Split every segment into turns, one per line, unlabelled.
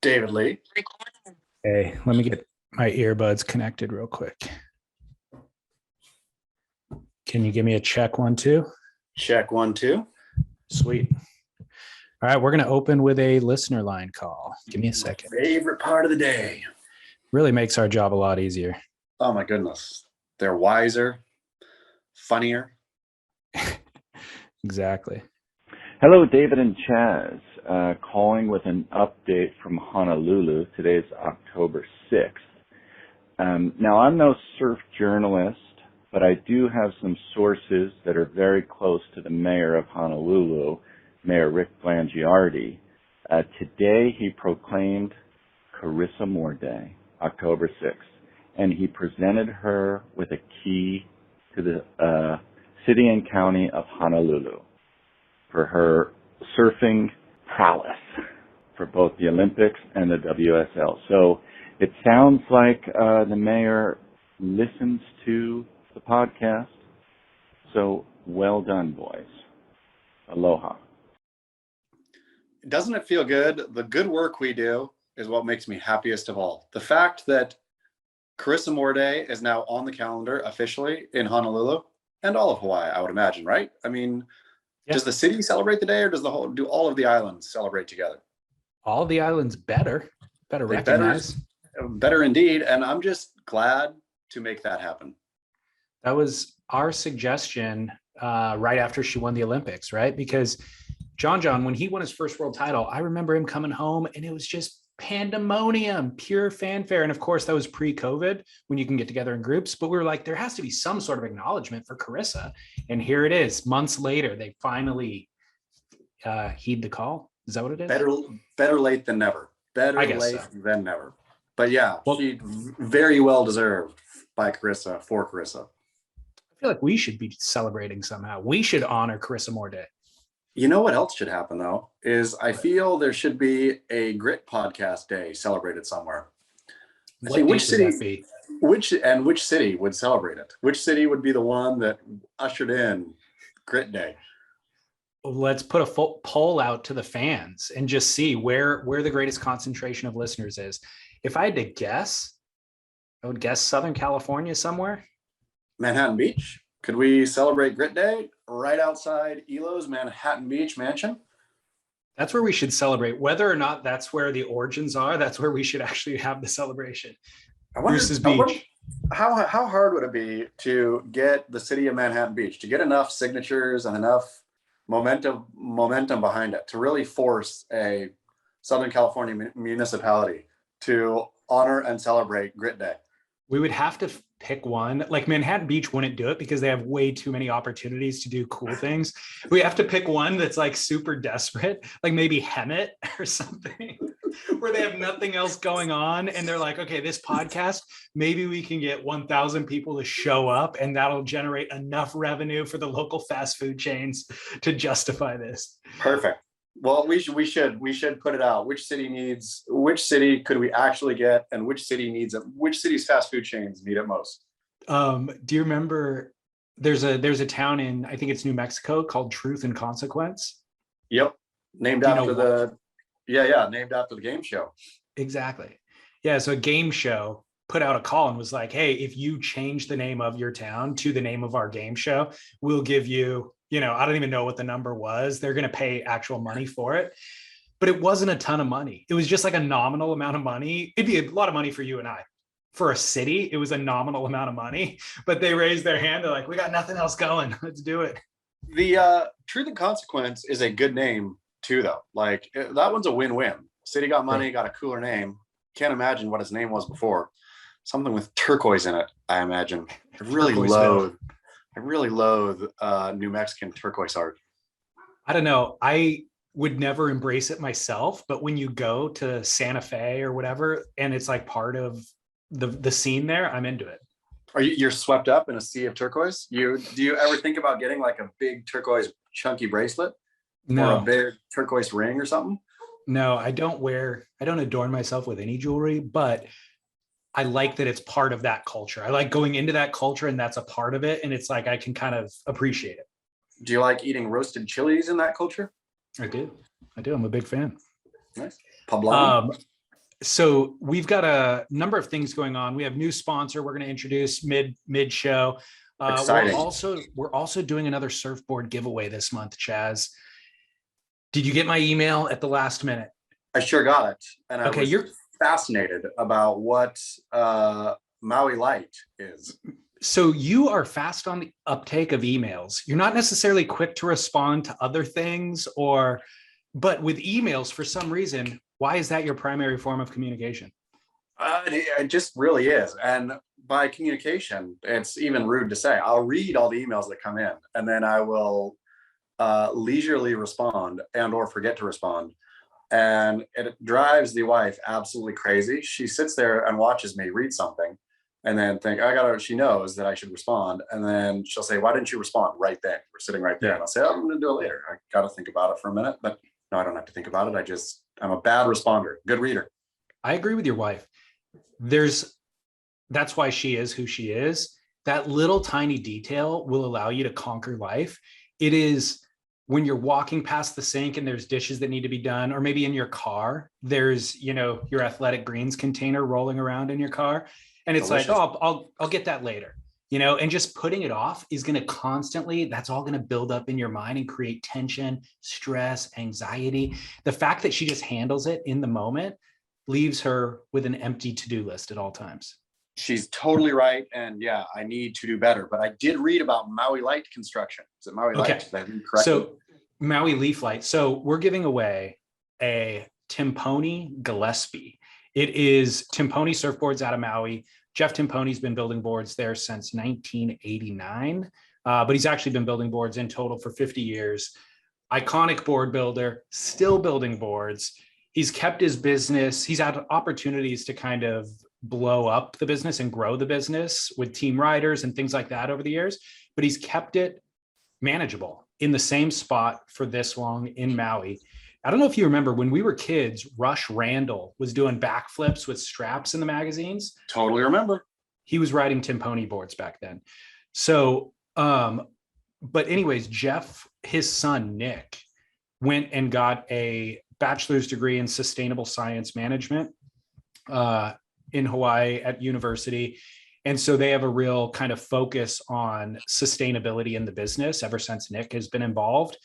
David Lee.
Hey, let me get my earbuds connected real quick. Can you give me a check 1, 2?
Check 1, 2.
Sweet. All right, we're going to open with a listener line call. Give me a second.
Favorite part of the day.
Really makes our job a lot easier.
Oh my goodness. They're wiser, funnier.
Exactly.
Hello, David and Chaz. Calling with an update from Honolulu. Today's October 6th. Now, I'm no surf journalist, but I do have some sources that are very close to the mayor of Honolulu, Mayor Rick Blangiardi. Today, he proclaimed Carissa Moore Day, October 6th, and he presented her with a key to the city and county of Honolulu for her surfing prowess for both the Olympics and the WSL. So it sounds like the mayor listens to the podcast. So well done, boys. Aloha.
Doesn't it feel good? The good work we do is what makes me happiest of all. The fact that Carissa Moore Day is now on the calendar officially in Honolulu and all of Hawaii, I would imagine, right? I mean, does the city celebrate the day, or do all of the islands celebrate together?
All the islands better recognize.
Better indeed. And I'm just glad to make that happen.
That was our suggestion right after she won the Olympics, right? Because John, when he won his first world title, I remember him coming home and it was just pandemonium, pure fanfare. And of course, that was pre-COVID when you can get together in groups. But we were like, there has to be some sort of acknowledgement for Carissa. And here it is. Months later, they finally heed the call. Is that what it is?
Better late than never. Better late than never. But yeah, she very well deserved by Carissa, for Carissa.
I feel like we should be celebrating somehow. We should honor Carissa Moore Day.
You know what else should happen, though, is I feel there should be a Grit Podcast Day celebrated somewhere. I think which city would celebrate it? Which city would be the one that ushered in Grit Day?
Let's put a poll out to the fans and just see where the greatest concentration of listeners is. If I had to guess, I would guess Southern California somewhere.
Manhattan Beach. Could we celebrate Grit Day right outside Elo's Manhattan Beach mansion?
That's where we should celebrate. Whether or not that's where the origins are, that's where we should actually have the celebration. Bruce's Beach.
How hard would it be to get the city of Manhattan Beach to get enough signatures and enough momentum behind it to really force a Southern California municipality to honor and celebrate Grit Day?
We would have to pick one. Like Manhattan Beach wouldn't do it because they have way too many opportunities to do cool things. We have to pick one that's like super desperate, like maybe Hemet or something, where they have nothing else going on. And they're like, okay, this podcast, maybe we can get 1,000 people to show up and that'll generate enough revenue for the local fast food chains to justify this.
Perfect. Well, we should put it out. Which city could we actually get, and which city's fast food chains need it most?
Do you remember there's a town in, I think it's New Mexico, called Truth and Consequence?
Yep. Named after the game show.
Exactly. Yeah. So a game show put out a call and was like, hey, if you change the name of your town to the name of our game show, we'll give you, I don't even know what the number was. They're going to pay actual money for it. But it wasn't a ton of money. It was just like a nominal amount of money. It'd be a lot of money for you and I. For a city, it was a nominal amount of money. But they raised their hand. They're like, we got nothing else going. Let's do it.
The Truth and Consequence is a good name too, though. Like, that one's a win-win. City got money, got a cooler name. Can't imagine what his name was before. Something with turquoise in it, I imagine. I really loathe New Mexican turquoise art.
I don't know. I would never embrace it myself, but when you go to Santa Fe or whatever, and it's like part of the scene there, I'm into it.
You're swept up in a sea of turquoise? Do you ever think about getting like a big turquoise chunky bracelet?
No.
Or a big turquoise ring or something?
No, I don't adorn myself with any jewelry, but I like that it's part of that culture. I like going into that culture and that's a part of it. And it's like, I can kind of appreciate it.
Do you like eating roasted chilies in that culture?
I do. I'm a big fan.
Nice. Poblano?
So we've got a number of things going on. We have new sponsor we're going to introduce mid show.
Exciting.
We're also doing another surfboard giveaway this month, Chaz. Did you get my email at the last minute?
I sure got it. And I
Okay,
was fascinated about what Maui Light is.
So you are fast on the uptake of emails. You're not necessarily quick to respond to other things, but with emails, for some reason, why is that your primary form of communication?
It just really is. And by communication, it's even rude to say. I'll read all the emails that come in, and then I will leisurely respond and or forget to respond. And it drives the wife absolutely crazy. She sits there and watches me read something and then think, she knows that I should respond. And then she'll say, why didn't you respond right then? We're sitting right there. And I'll say, I'm going to do it later. I got to think about it for a minute. But no, I don't have to think about it. I'm a bad responder, good reader.
I agree with your wife. That's why she is who she is. That little tiny detail will allow you to conquer life. It is when you're walking past the sink and there's dishes that need to be done, or maybe in your car, there's, your athletic greens container rolling around in your car. And it's delicious. Like, oh, I'll get that later, and just putting it off is going to constantly, that's all going to build up in your mind and create tension, stress, anxiety. The fact that she just handles it in the moment leaves her with an empty to-do list at all times.
She's totally right. And yeah, I need to do better. But I did read about Maui Light construction. Is it Maui Light? Did I read correctly?
So Maui Leaf Light. So we're giving away a Timponi Gillespie. It is Timponi surfboards out of Maui. Jeff Timponi's been building boards there since 1989, but he's actually been building boards in total for 50 years. Iconic board builder, still building boards. He's kept his business. He's had opportunities to kind of blow up the business and grow the business with team riders and things like that over the years, but he's kept it manageable in the same spot for this long in Maui. I don't know if you remember when we were kids, Rush Randall was doing backflips with straps in the magazines.
Totally remember.
He was riding Timponi boards back then. So, but anyways, Jeff, his son, Nick, went and got a bachelor's degree in sustainable science management in Hawaii at university. And so they have a real kind of focus on sustainability in the business ever since Nick has been involved.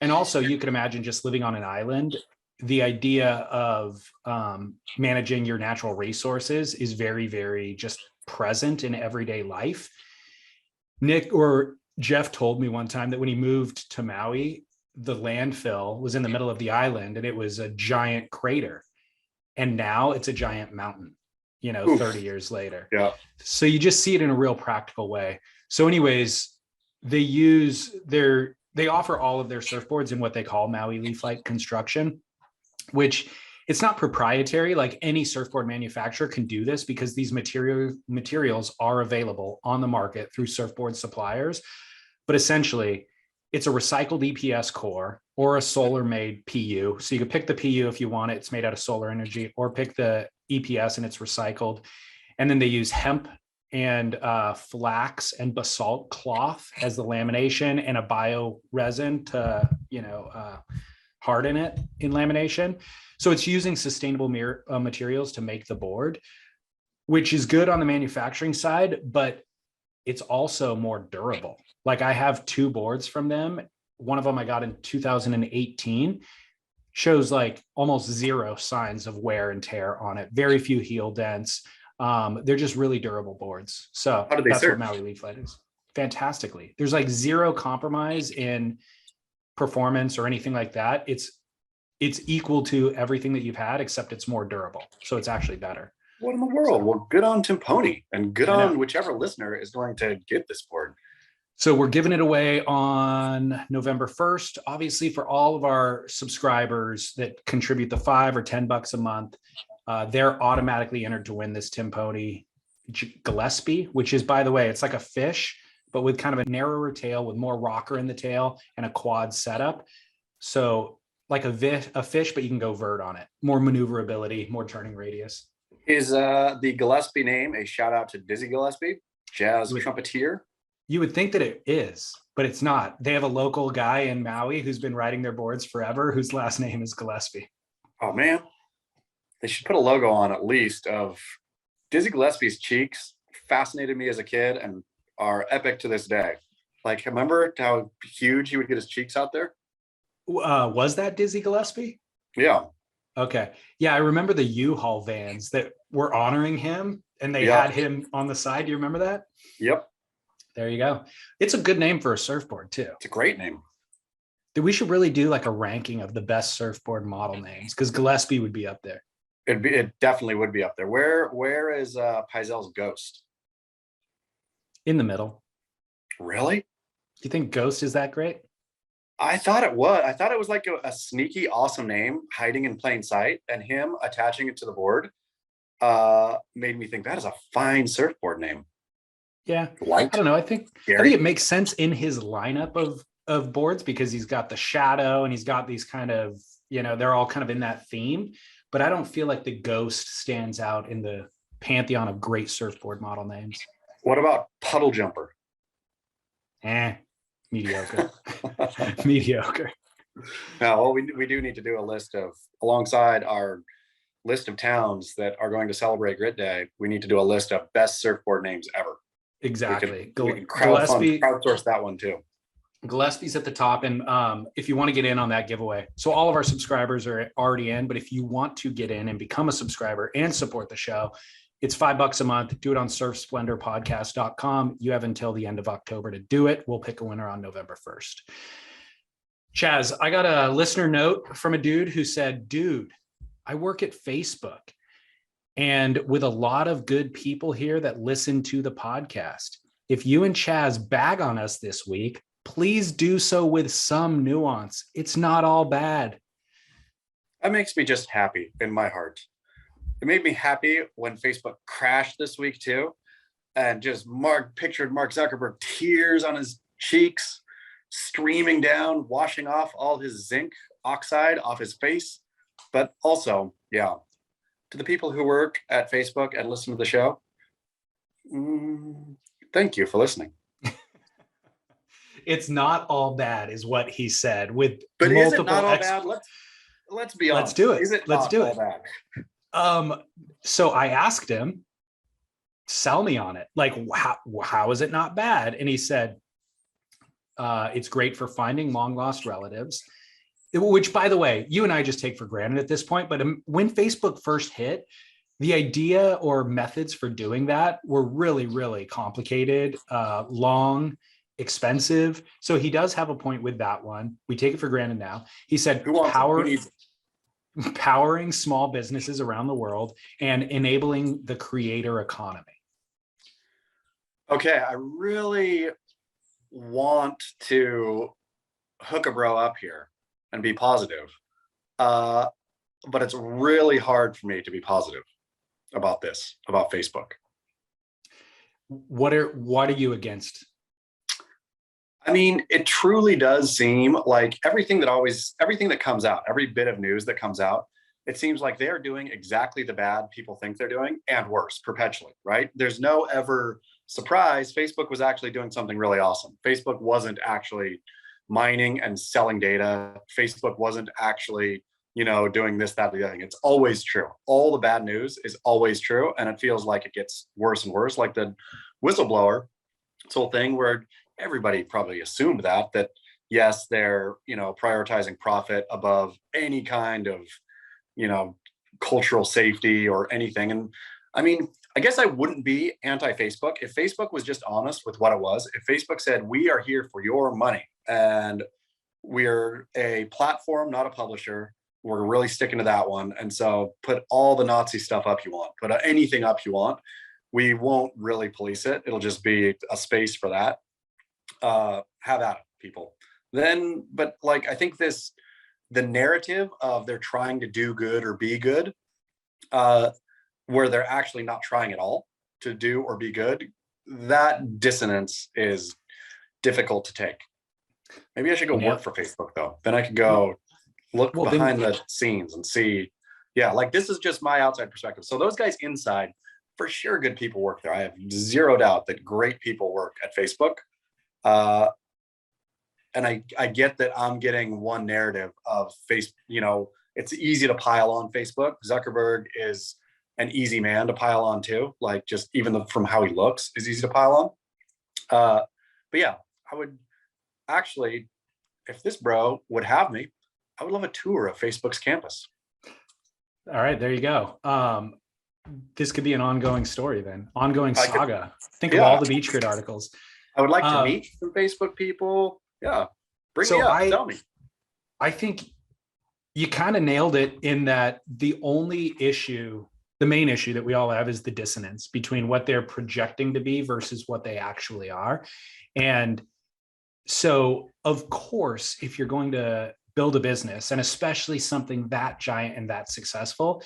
And also you can imagine just living on an island, the idea of managing your natural resources is very, very just present in everyday life. Nick or Jeff told me one time that when he moved to Maui, the landfill was in the middle of the island and it was a giant crater. And now it's a giant mountain, 30 years later.
Yeah.
So you just see it in a real practical way. So anyways, they offer all of their surfboards in what they call Maui Leaf Light construction, which it's not proprietary. Like any surfboard manufacturer can do this because these materials are available on the market through surfboard suppliers. But essentially, it's a recycled EPS core or a solar made PU. So you can pick the PU if you want it. It's made out of solar energy, or pick the EPS and it's recycled. And then they use hemp and flax and basalt cloth as the lamination and a bio resin to, harden it in lamination. So it's using sustainable materials to make the board, which is good on the manufacturing side, but it's also more durable. Like I have 2 boards from them. One of them I got in 2018, shows like almost 0 signs of wear and tear on it. Very few heel dents. They're just really durable boards. So that's what Maui Leaf Light is. Fantastically. There's like 0 compromise in performance or anything like that. It's equal to everything that you've had, except it's more durable. So it's actually better.
What in the world? Well, good on Timponi, and good on whichever listener is going to get this board.
So we're giving it away on November 1st. Obviously, for all of our subscribers that contribute the $5 or $10 a month, they're automatically entered to win this Timponi Gillespie, which is, by the way, it's like a fish, but with kind of a narrower tail with more rocker in the tail and a quad setup. So like a fish, but you can go vert on it. More maneuverability, more turning radius.
Is the Gillespie name a shout out to Dizzy Gillespie, jazz trumpeter?
You would think that it is, but it's not. They have a local guy in Maui who's been riding their boards forever, whose last name is Gillespie.
Oh man. They should put a logo on at least of Dizzy Gillespie's cheeks. Fascinated me as a kid and are epic to this day. Like, remember how huge he would get his cheeks out there?
Was that Dizzy Gillespie?
Yeah.
Okay. Yeah, I remember the U-Haul vans that were honoring him and they
Yeah.
had him on the side. Do you remember that?
Yep.
There you go. It's a good name for a surfboard too.
It's a great name.
We should really do like a ranking of the best surfboard model names because Gillespie would be up there.
It definitely would be up there. Where is Paizel's Ghost?
In the middle.
Really?
Do you think Ghost is that great?
I thought it was. I thought it was like a sneaky, awesome name hiding in plain sight, and him attaching it to the board made me think that is a fine surfboard name.
Yeah.
Light.
I don't know. I think it makes sense in his lineup of boards because he's got the shadow and he's got these kind of, they're all kind of in that theme. But I don't feel like the Ghost stands out in the pantheon of great surfboard model names.
What about Puddle Jumper?
Mediocre. Mediocre.
Now, well, we do need to do a list of, alongside our list of towns that are going to celebrate Grit Day, we need to do a list of best surfboard names ever.
Exactly.
We can
Gillespie,
crowdsource that one too.
Gillespie's at the top. And if you want to get in on that giveaway, so all of our subscribers are already in, but if you want to get in and become a subscriber and support the show, it's $5 a month. Do it on surfsplendorpodcast.com. You have until the end of October to do it. We'll pick a winner on November 1st. Chaz, I got a listener note from a dude who said, dude, I work at Facebook and with a lot of good people here that listen to the podcast. If you and Chaz bag on us this week, please do so with some nuance. It's not all bad.
That makes me just happy in my heart. It made me happy when Facebook crashed this week too, and just pictured Mark Zuckerberg, tears on his cheeks, streaming down, washing off all his zinc oxide off his face. But also, yeah, to the people who work at Facebook and listen to the show, thank you for listening.
It's not all bad, is what he said. With
but
multiple
is it not all bad? Let's be honest.
Let's do it.
Is it
Let's
not
do
all
it.
bad?
So I asked him, sell me on it. Like, how is it not bad? And he said, it's great for finding long lost relatives, which, by the way, you and I just take for granted at this point. But when Facebook first hit, the idea or methods for doing that were really, really complicated, long, expensive. So he does have a point with that one. We take it for granted now. He said, powering small businesses around the world and enabling the creator economy.
Okay, I really want to hook a bro up here and be positive. But it's really hard for me to be positive about this, about Facebook.
What are you against?
I mean, it truly does seem like everything that comes out, every bit of news that comes out, it seems like they're doing exactly the bad people think they're doing and worse perpetually, right? There's no ever surprise. Facebook was actually doing something really awesome. Facebook wasn't actually mining and selling data. Facebook wasn't actually, doing this, that, the other thing. It's always true. All the bad news is always true. And it feels like it gets worse and worse. Like the whistleblower, this whole thing where everybody probably assumed that yes, they're, prioritizing profit above any kind of, cultural safety or anything. And I mean, I guess I wouldn't be anti-Facebook if Facebook was just honest with what it was. If Facebook said, we are here for your money and we're a platform, not a publisher, we're really sticking to that one. And so put all the Nazi stuff up you want, put anything up you want. We won't really police it. It'll just be a space for that. Have at it, people. Then, but like, I think the narrative of they're trying to do good or be good, where they're actually not trying at all to do or be good, that dissonance is difficult to take. Maybe I should go work for Facebook though. Then I could go look behind the scenes and see, like this is just my outside perspective. So those guys inside, for sure, good people work there. I have zero doubt that great people work at Facebook. And I get that I'm getting one narrative of Facebook, it's easy to pile on Facebook. Zuckerberg is an easy man to pile on too. Like just even from how he looks is easy to pile on. But yeah, I would actually, if this bro would have me, I would love a tour of Facebook's campus.
All right, there you go. This could be an ongoing story then, ongoing saga. Think of all the Beach Grit articles.
I would like to meet some Facebook people. Yeah, bring me
So
up, tell me.
I think you kind of nailed it in that the only issue, the main issue that we all have is the dissonance between what they're projecting to be versus what they actually are. And so, of course, if you're going to build a business, and especially something that giant and that successful,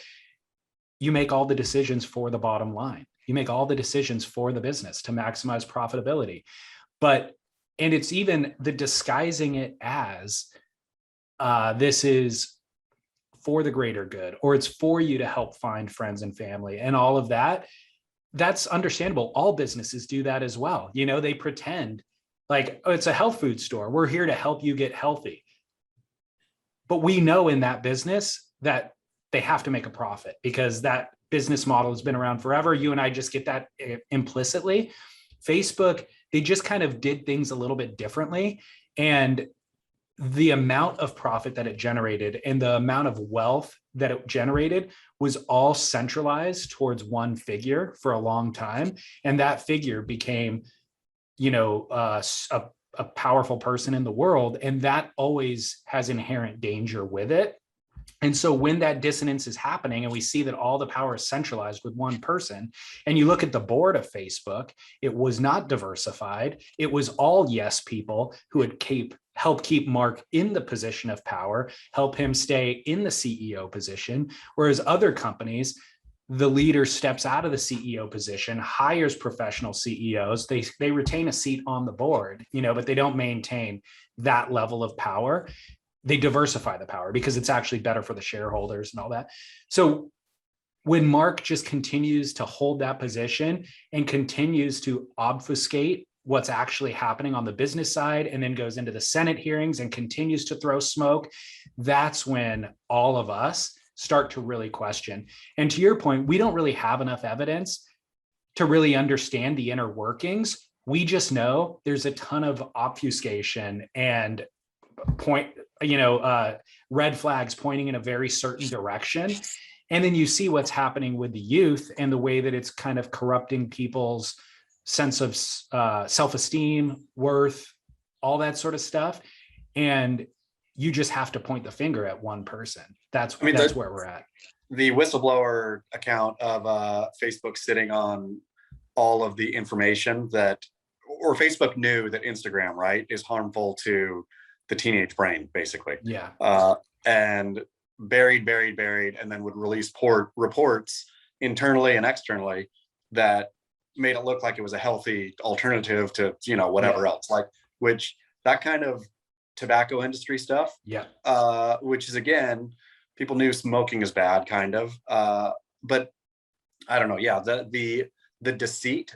you make all the decisions for the bottom line. You make all the decisions for the business to maximize profitability. And it's even the disguising it as this is for the greater good, or it's for you to help find friends and family and all of that. That's understandable. All businesses do that as well. You know, they pretend like, oh, it's a health food store. We're here to help you get healthy. But we know in that business that they have to make a profit because that business model has been around forever. You and I just get that implicitly. Facebook, they just kind of did things a little bit differently. And the amount of profit that it generated and the amount of wealth that it generated was all centralized towards one figure for a long time. And that figure became, you know, a powerful person in the world. And that always has inherent danger with it. And so when that dissonance is happening and we see that all the power is centralized with one person, and you look at the board of Facebook, it was not diversified. It was all yes people who would help keep Mark in the position of power, help him stay in the CEO position. Whereas other companies, the leader steps out of the CEO position, hires professional CEOs. They retain a seat on the board, you know, but they don't maintain that level of power. They diversify the power because it's actually better for the shareholders and all that. So when Mark just continues to hold that position and continues to obfuscate what's actually happening on the business side and then goes into the Senate hearings and continues to throw smoke, that's when all of us start to really question. And to your point, we don't really have enough evidence to really understand the inner workings. We just know there's a ton of obfuscation and red flags pointing in a very certain direction. And then you see what's happening with the youth and the way that it's kind of corrupting people's sense of self-esteem, worth, all that sort of stuff. And you just have to point the finger at one person. That's where we're at.
The whistleblower account of Facebook sitting on all of the information or Facebook knew that Instagram, right, is harmful to the teenage brain, basically.
Yeah.
And buried, and then would release reports internally and externally that made it look like it was a healthy alternative to, whatever else, like, which that kind of tobacco industry stuff, which is, again, people knew smoking is bad, kind of, but I don't know. Yeah. The deceit,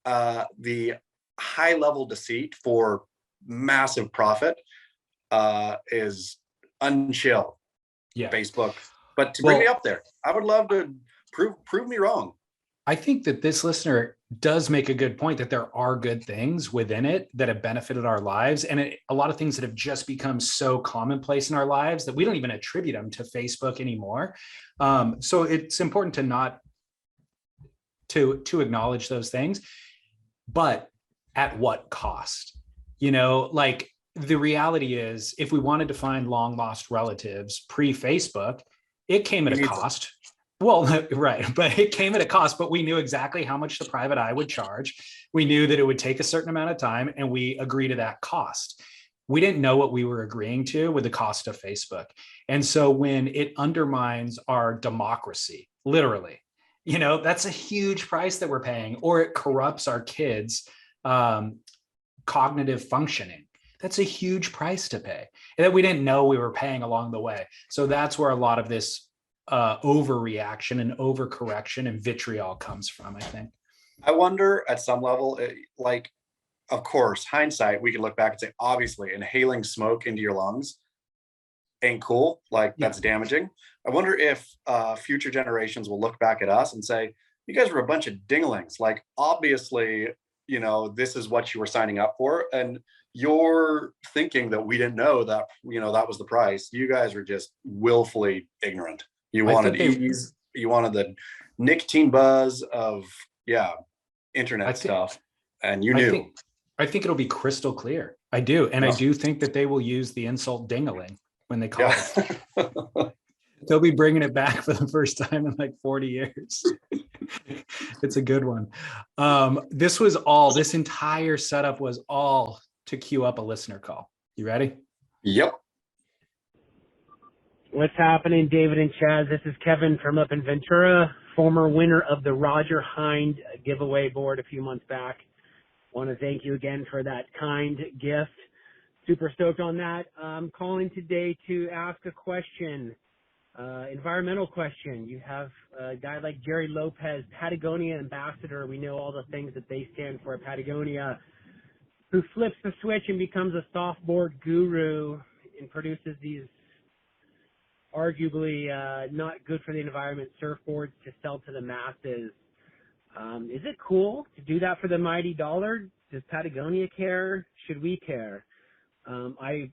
the high level deceit for massive profit is unchill Facebook. But to bring me up there, I would love to prove me wrong.
I think that this listener does make a good point that there are good things within it that have benefited our lives. And a lot of things that have just become so commonplace in our lives that we don't even attribute them to Facebook anymore. So it's important to not to acknowledge those things, but at what cost? Like the reality is, if we wanted to find long lost relatives pre-Facebook, it came at a cost. Well, right. But it came at a cost, but we knew exactly how much the private eye would charge. We knew that it would take a certain amount of time, and we agreed to that cost. We didn't know what we were agreeing to with the cost of Facebook. And so when it undermines our democracy, literally, that's a huge price that we're paying, or it corrupts our kids' cognitive functioning. That's a huge price to pay, and that we didn't know we were paying along the way. So that's where a lot of this overreaction and overcorrection and vitriol comes from, I think.
I wonder at some level, of course, hindsight, we can look back and say, obviously, inhaling smoke into your lungs ain't cool. Like
Yeah.
that's damaging. I wonder if future generations will look back at us and say, you guys were a bunch of dinglings. Like obviously, this is what you were signing up for. And you're thinking that we didn't know that, that was the price. You guys were just willfully ignorant. You
I
wanted
think
ease. You wanted the nicotine buzz of, internet
I think
stuff. And you
I
knew.
think it'll be crystal clear. I do. And I
Yeah.
do think that they will use the insult dingaling when they call it.
Yeah.
They'll be bringing it back for the first time in like 40 years. It's a good one. This entire setup was all to queue up a listener call. You ready?
Yep.
What's happening, David and Chaz? This is Kevin from up in Ventura, former winner of the Roger Hind giveaway board a few months back. Want to thank you again for that kind gift. Super stoked on that. I'm calling today to ask a question, environmental question. You have a guy like Jerry Lopez, Patagonia ambassador. We know all the things that they stand for at Patagonia, who flips the switch and becomes a softboard guru and produces these arguably not good for the environment surfboards to sell to the masses. Is it cool to do that for the mighty dollar? Does Patagonia care? Should we care? I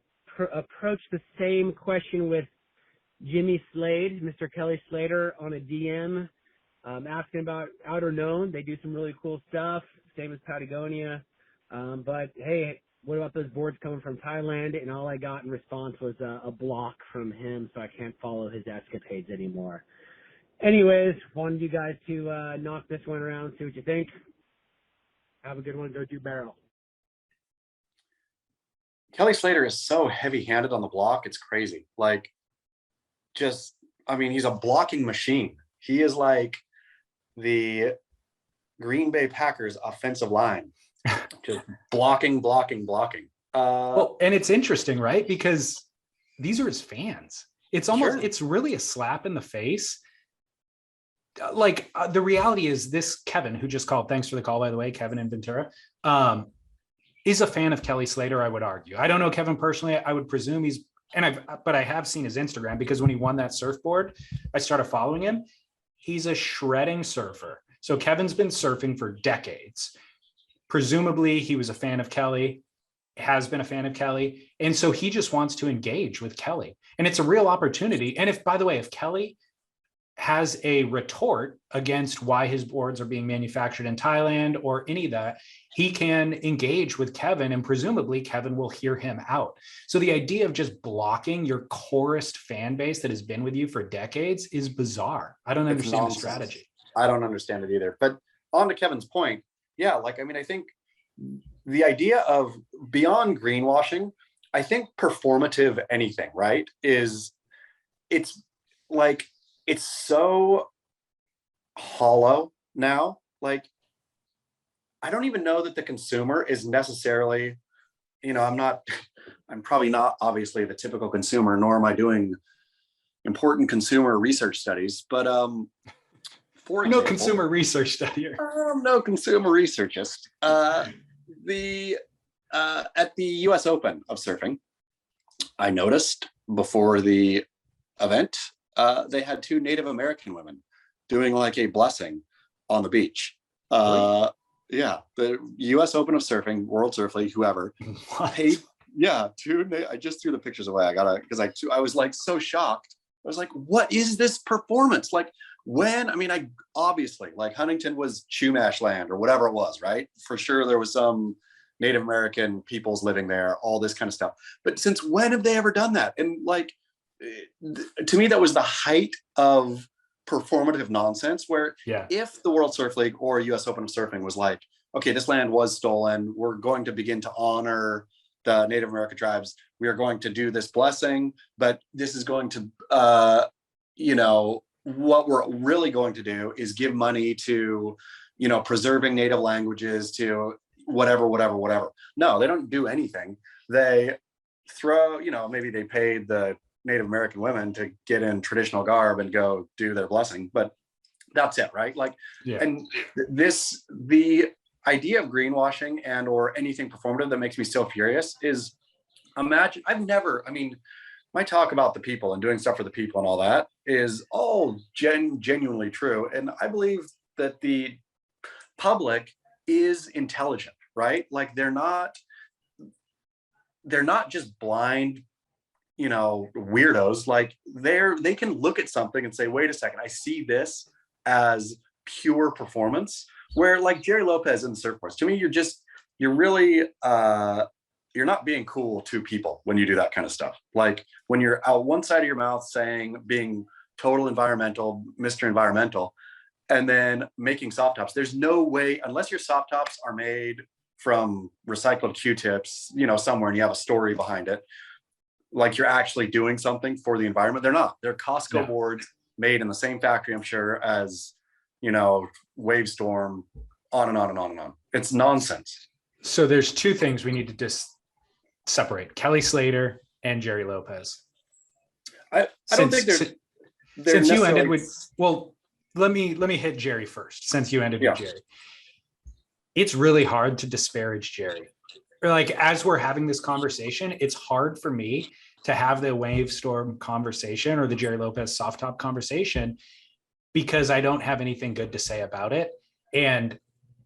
approached the same question with Jimmy Slade, Mr. Kelly Slater, on a DM, asking about Outer Known. They do some really cool stuff, same as Patagonia. But hey, what about those boards coming from Thailand? And all I got in response was a block from him, so I can't follow his escapades anymore. Anyways, wanted you guys to knock this one around, see what you think. Have a good one. Go do barrel.
Kelly Slater is so heavy-handed on the block. It's crazy. Like, he's a blocking machine. He is like the Green Bay Packers offensive line, just blocking.
Well, and it's interesting, right? Because these are his fans. It's almost,
Sure.
It's really a slap in the face. The reality is this Kevin, who just called, thanks for the call, by the way, Kevin in Ventura, is a fan of Kelly Slater, I would argue. I don't know Kevin personally. I would presume but I have seen his Instagram because when he won that surfboard, I started following him. He's a shredding surfer. So Kevin's been surfing for decades. Presumably he was a fan of Kelly, has been a fan of Kelly. And so he just wants to engage with Kelly. And it's a real opportunity. And if Kelly has a retort against why his boards are being manufactured in Thailand or any of that, he can engage with Kevin and presumably Kevin will hear him out. So the idea of just blocking your corest fan base that has been with you for decades is bizarre. I don't understand the strategy.
I don't understand it either. But on to Kevin's point, yeah, I think the idea of beyond greenwashing, I think performative anything, right, it's so hollow now. Like, I don't even know that the consumer is necessarily, I'm probably not obviously the typical consumer, nor am I doing important consumer research studies, but for example,
no consumer research study.
No consumer researchist. At the US Open of surfing, I noticed before the event, they had two Native American women doing like a blessing on the beach. Yeah, the US Open of Surfing, World Surf League, whoever paid. Yeah, I just threw the pictures away. I was like so shocked. I was like, what is this performance? Like I obviously, like, Huntington was Chumash land or whatever it was, right? For sure there was some Native American peoples living there, all this kind of stuff. But since when have they ever done that? And like, to me, that was the height of performative nonsense, where if the World Surf League or US Open of Surfing was like, okay, this land was stolen, we're going to begin to honor the Native American tribes, we are going to do this blessing, but this is going to, what we're really going to do is give money to, preserving Native languages, to whatever. No, they don't do anything. They throw, maybe they paid the Native American women to get in traditional garb and go do their blessing, but that's it, right? Like, and the idea of greenwashing and or anything performative that makes me so furious is, imagine, my my talk about the people and doing stuff for the people and all that is all genuinely true. And I believe that the public is intelligent, right? Like they're not just blind, weirdos. Like they can look at something and say, wait a second, I see this as pure performance. Where like Jerry Lopez in the surfboards, to me, you're really you're not being cool to people when you do that kind of stuff. Like when you're out one side of your mouth being total environmental, Mr. Environmental, and then making soft tops. There's no way, unless your soft tops are made from recycled Q-tips, somewhere, and you have a story behind it, like you're actually doing something for the environment. They're not. They're Costco boards made in the same factory, I'm sure, as Wavestorm, on and on and on and on. It's nonsense.
So there's two things we need to just separate: Kelly Slater and Jerry Lopez.
I don't think they're
since you ended with, well, let me hit Jerry first, since you ended with Jerry. It's really hard to disparage Jerry. Or like, as we're having this conversation, it's hard for me to have the Wavestorm conversation or the Jerry Lopez soft top conversation, because I don't have anything good to say about it. And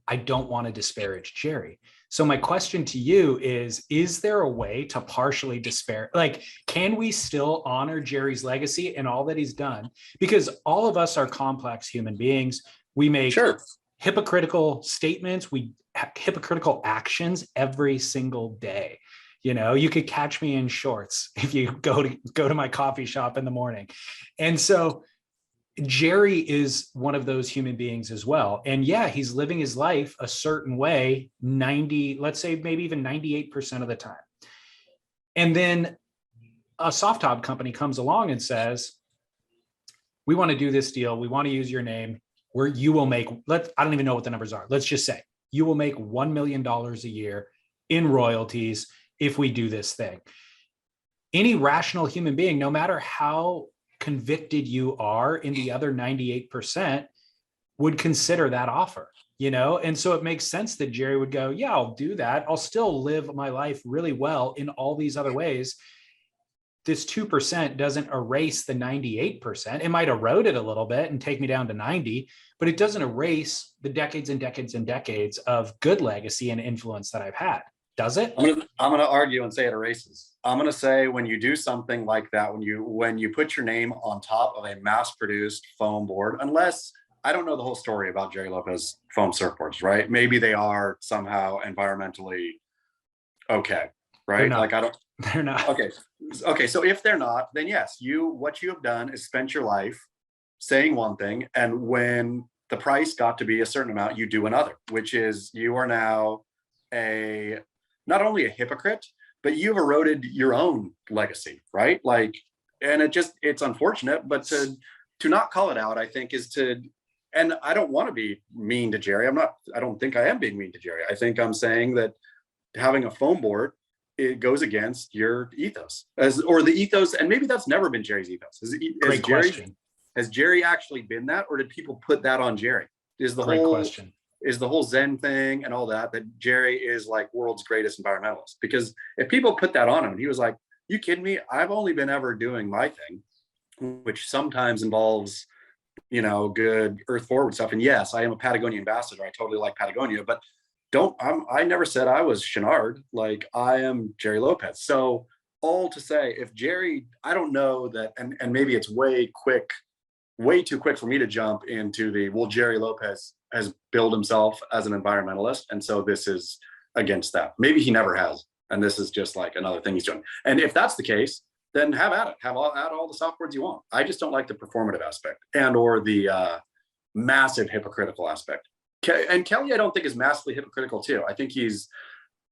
I don't want to disparage Jerry. So my question to you is there a way to partially disparage? Like, can we still honor Jerry's legacy and all that he's done? Because all of us are complex human beings. We make hypocritical statements. We have hypocritical actions every single day. You could catch me in shorts if you go to my coffee shop in the morning. And so Jerry is one of those human beings as well. And yeah, he's living his life a certain way, let's say maybe even 98% of the time. And then a soft top company comes along and says, we want to do this deal. We want to use your name where you will make, I don't even know what the numbers are. Let's just say you will make $1 million a year in royalties if we do this thing. Any rational human being, no matter how convicted you are in the other 98%, would consider that offer, And so it makes sense that Jerry would go, yeah, I'll do that. I'll still live my life really well in all these other ways. This 2% doesn't erase the 98%. It might erode it a little bit and take me down to 90, but it doesn't erase the decades and decades and decades of good legacy and influence that I've had. Does it?
I'm gonna argue and say it erases. I'm gonna say when you do something like that, when you put your name on top of a mass-produced foam board, unless I don't know the whole story about Jerry Lopez foam surfboards, right? Maybe they are somehow environmentally okay, right? Like
they're not.
Okay. So if they're not, then yes, what you have done is spent your life saying one thing, and when the price got to be a certain amount, you do another, which is you are now not only a hypocrite, but you've eroded your own legacy, right? Like, and it's unfortunate, but to not call it out, I think and I don't want to be mean to Jerry. I don't think I am being mean to Jerry. I think I'm saying that having a foam board, it goes against your ethos or the ethos. And maybe that's never been Jerry's ethos.
Great question.
Has Jerry actually been that, or did people put that on Jerry?
Great question.
Is the whole Zen thing and all that Jerry is like world's greatest environmentalist? Because if people put that on him, he was like, you kidding me? I've only been ever doing my thing, which sometimes involves, good earth forward stuff. And yes, I am a Patagonia ambassador. I totally like Patagonia, but I never said I was Chenard. Like, I am Jerry Lopez. So all to say, if Jerry, I don't know that, and maybe it's way too quick for me to jump into Jerry Lopez has billed himself as an environmentalist, and so this is against that. Maybe he never has, and this is just like another thing he's doing. And if that's the case, then have at it. Add all the soft words you want. I just don't like the performative aspect or the massive hypocritical aspect. And Kelly, I don't think is massively hypocritical too. I think he's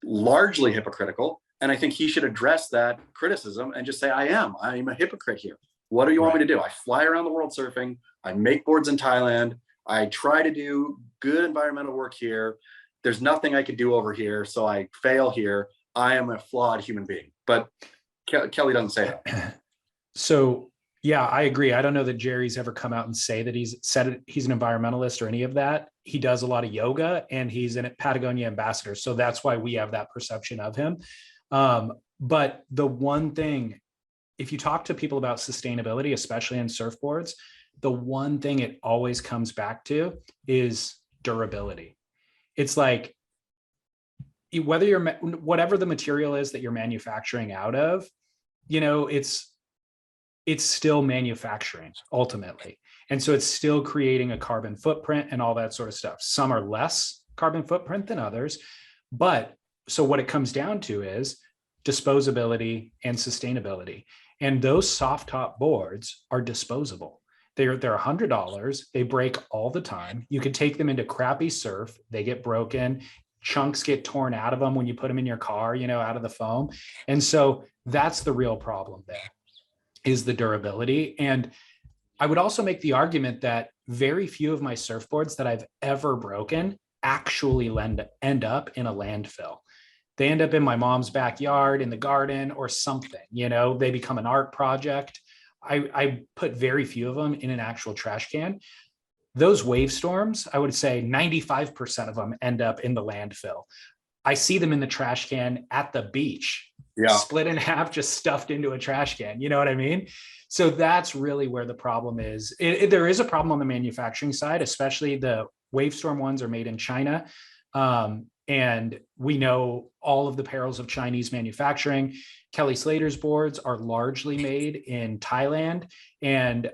largely hypocritical, and I think he should address that criticism and just say, I'm a hypocrite here. What do you want me to do? I fly around the world surfing. I make boards in Thailand. I try to do good environmental work here. There's nothing I could do over here, so I fail here. I am a flawed human being. But Kelly doesn't say that.
So yeah, I agree. I don't know that Jerry's ever come out and say that he's an environmentalist or any of that. He does a lot of yoga, and he's a Patagonia ambassador. So that's why we have that perception of him. But the one thing if you talk to people about sustainability, especially in surfboards, the one thing it always comes back to is durability. It's like, whether whatever the material is that you're manufacturing out of, it's still manufacturing ultimately. And so it's still creating a carbon footprint and all that sort of stuff. Some are less carbon footprint than others. But so what it comes down to is disposability and sustainability. And those soft top boards are disposable. They're $100. They break all the time. You could take them into crappy surf. They get broken. Chunks get torn out of them when you put them in your car, out of the foam. And so that's the real problem there, is the durability. And I would also make the argument that very few of my surfboards that I've ever broken actually end up in a landfill. They end up in my mom's backyard, in the garden, or something. They become an art project. I put very few of them in an actual trash can. Those wave storms, I would say 95% of them end up in the landfill. I see them in the trash can at the beach, split in half, just stuffed into a trash can. You know what I mean? So that's really where the problem is. There is a problem on the manufacturing side, especially the wave storm ones are made in China. And we know all of the perils of Chinese manufacturing. Kelly Slater's boards are largely made in Thailand. And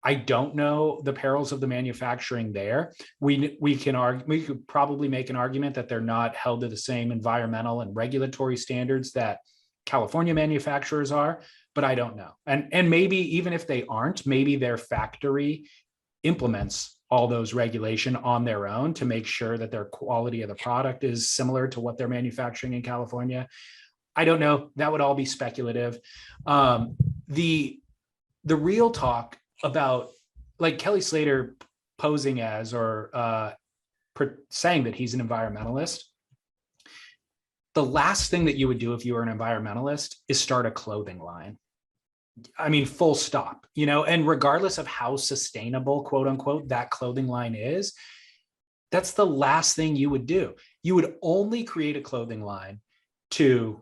I don't know the perils of the manufacturing there. We could probably make an argument that they're not held to the same environmental and regulatory standards that California manufacturers are, but I don't know. And maybe even if they aren't, maybe their factory implements all those regulation on their own to make sure that their quality of the product is similar to what they're manufacturing in California. I don't know. That would all be speculative. The real talk about, like, Kelly Slater posing as or saying that he's an environmentalist, the last thing that you would do if you were an environmentalist is start a clothing line. I mean, full stop, and regardless of how sustainable, quote unquote, that clothing line is, that's the last thing you would do. You would only create a clothing line to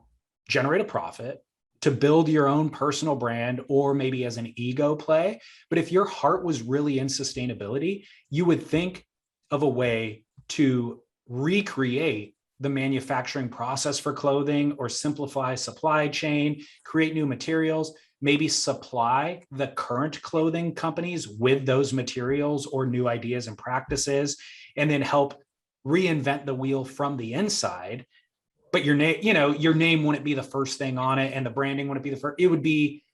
generate a profit, to build your own personal brand, or maybe as an ego play. But if your heart was really in sustainability, you would think of a way to recreate the manufacturing process for clothing, or simplify supply chain, create new materials, maybe supply the current clothing companies with those materials or new ideas and practices, and then help reinvent the wheel from the inside. But your name, your name wouldn't be the first thing on it, and the branding wouldn't be the first. It would be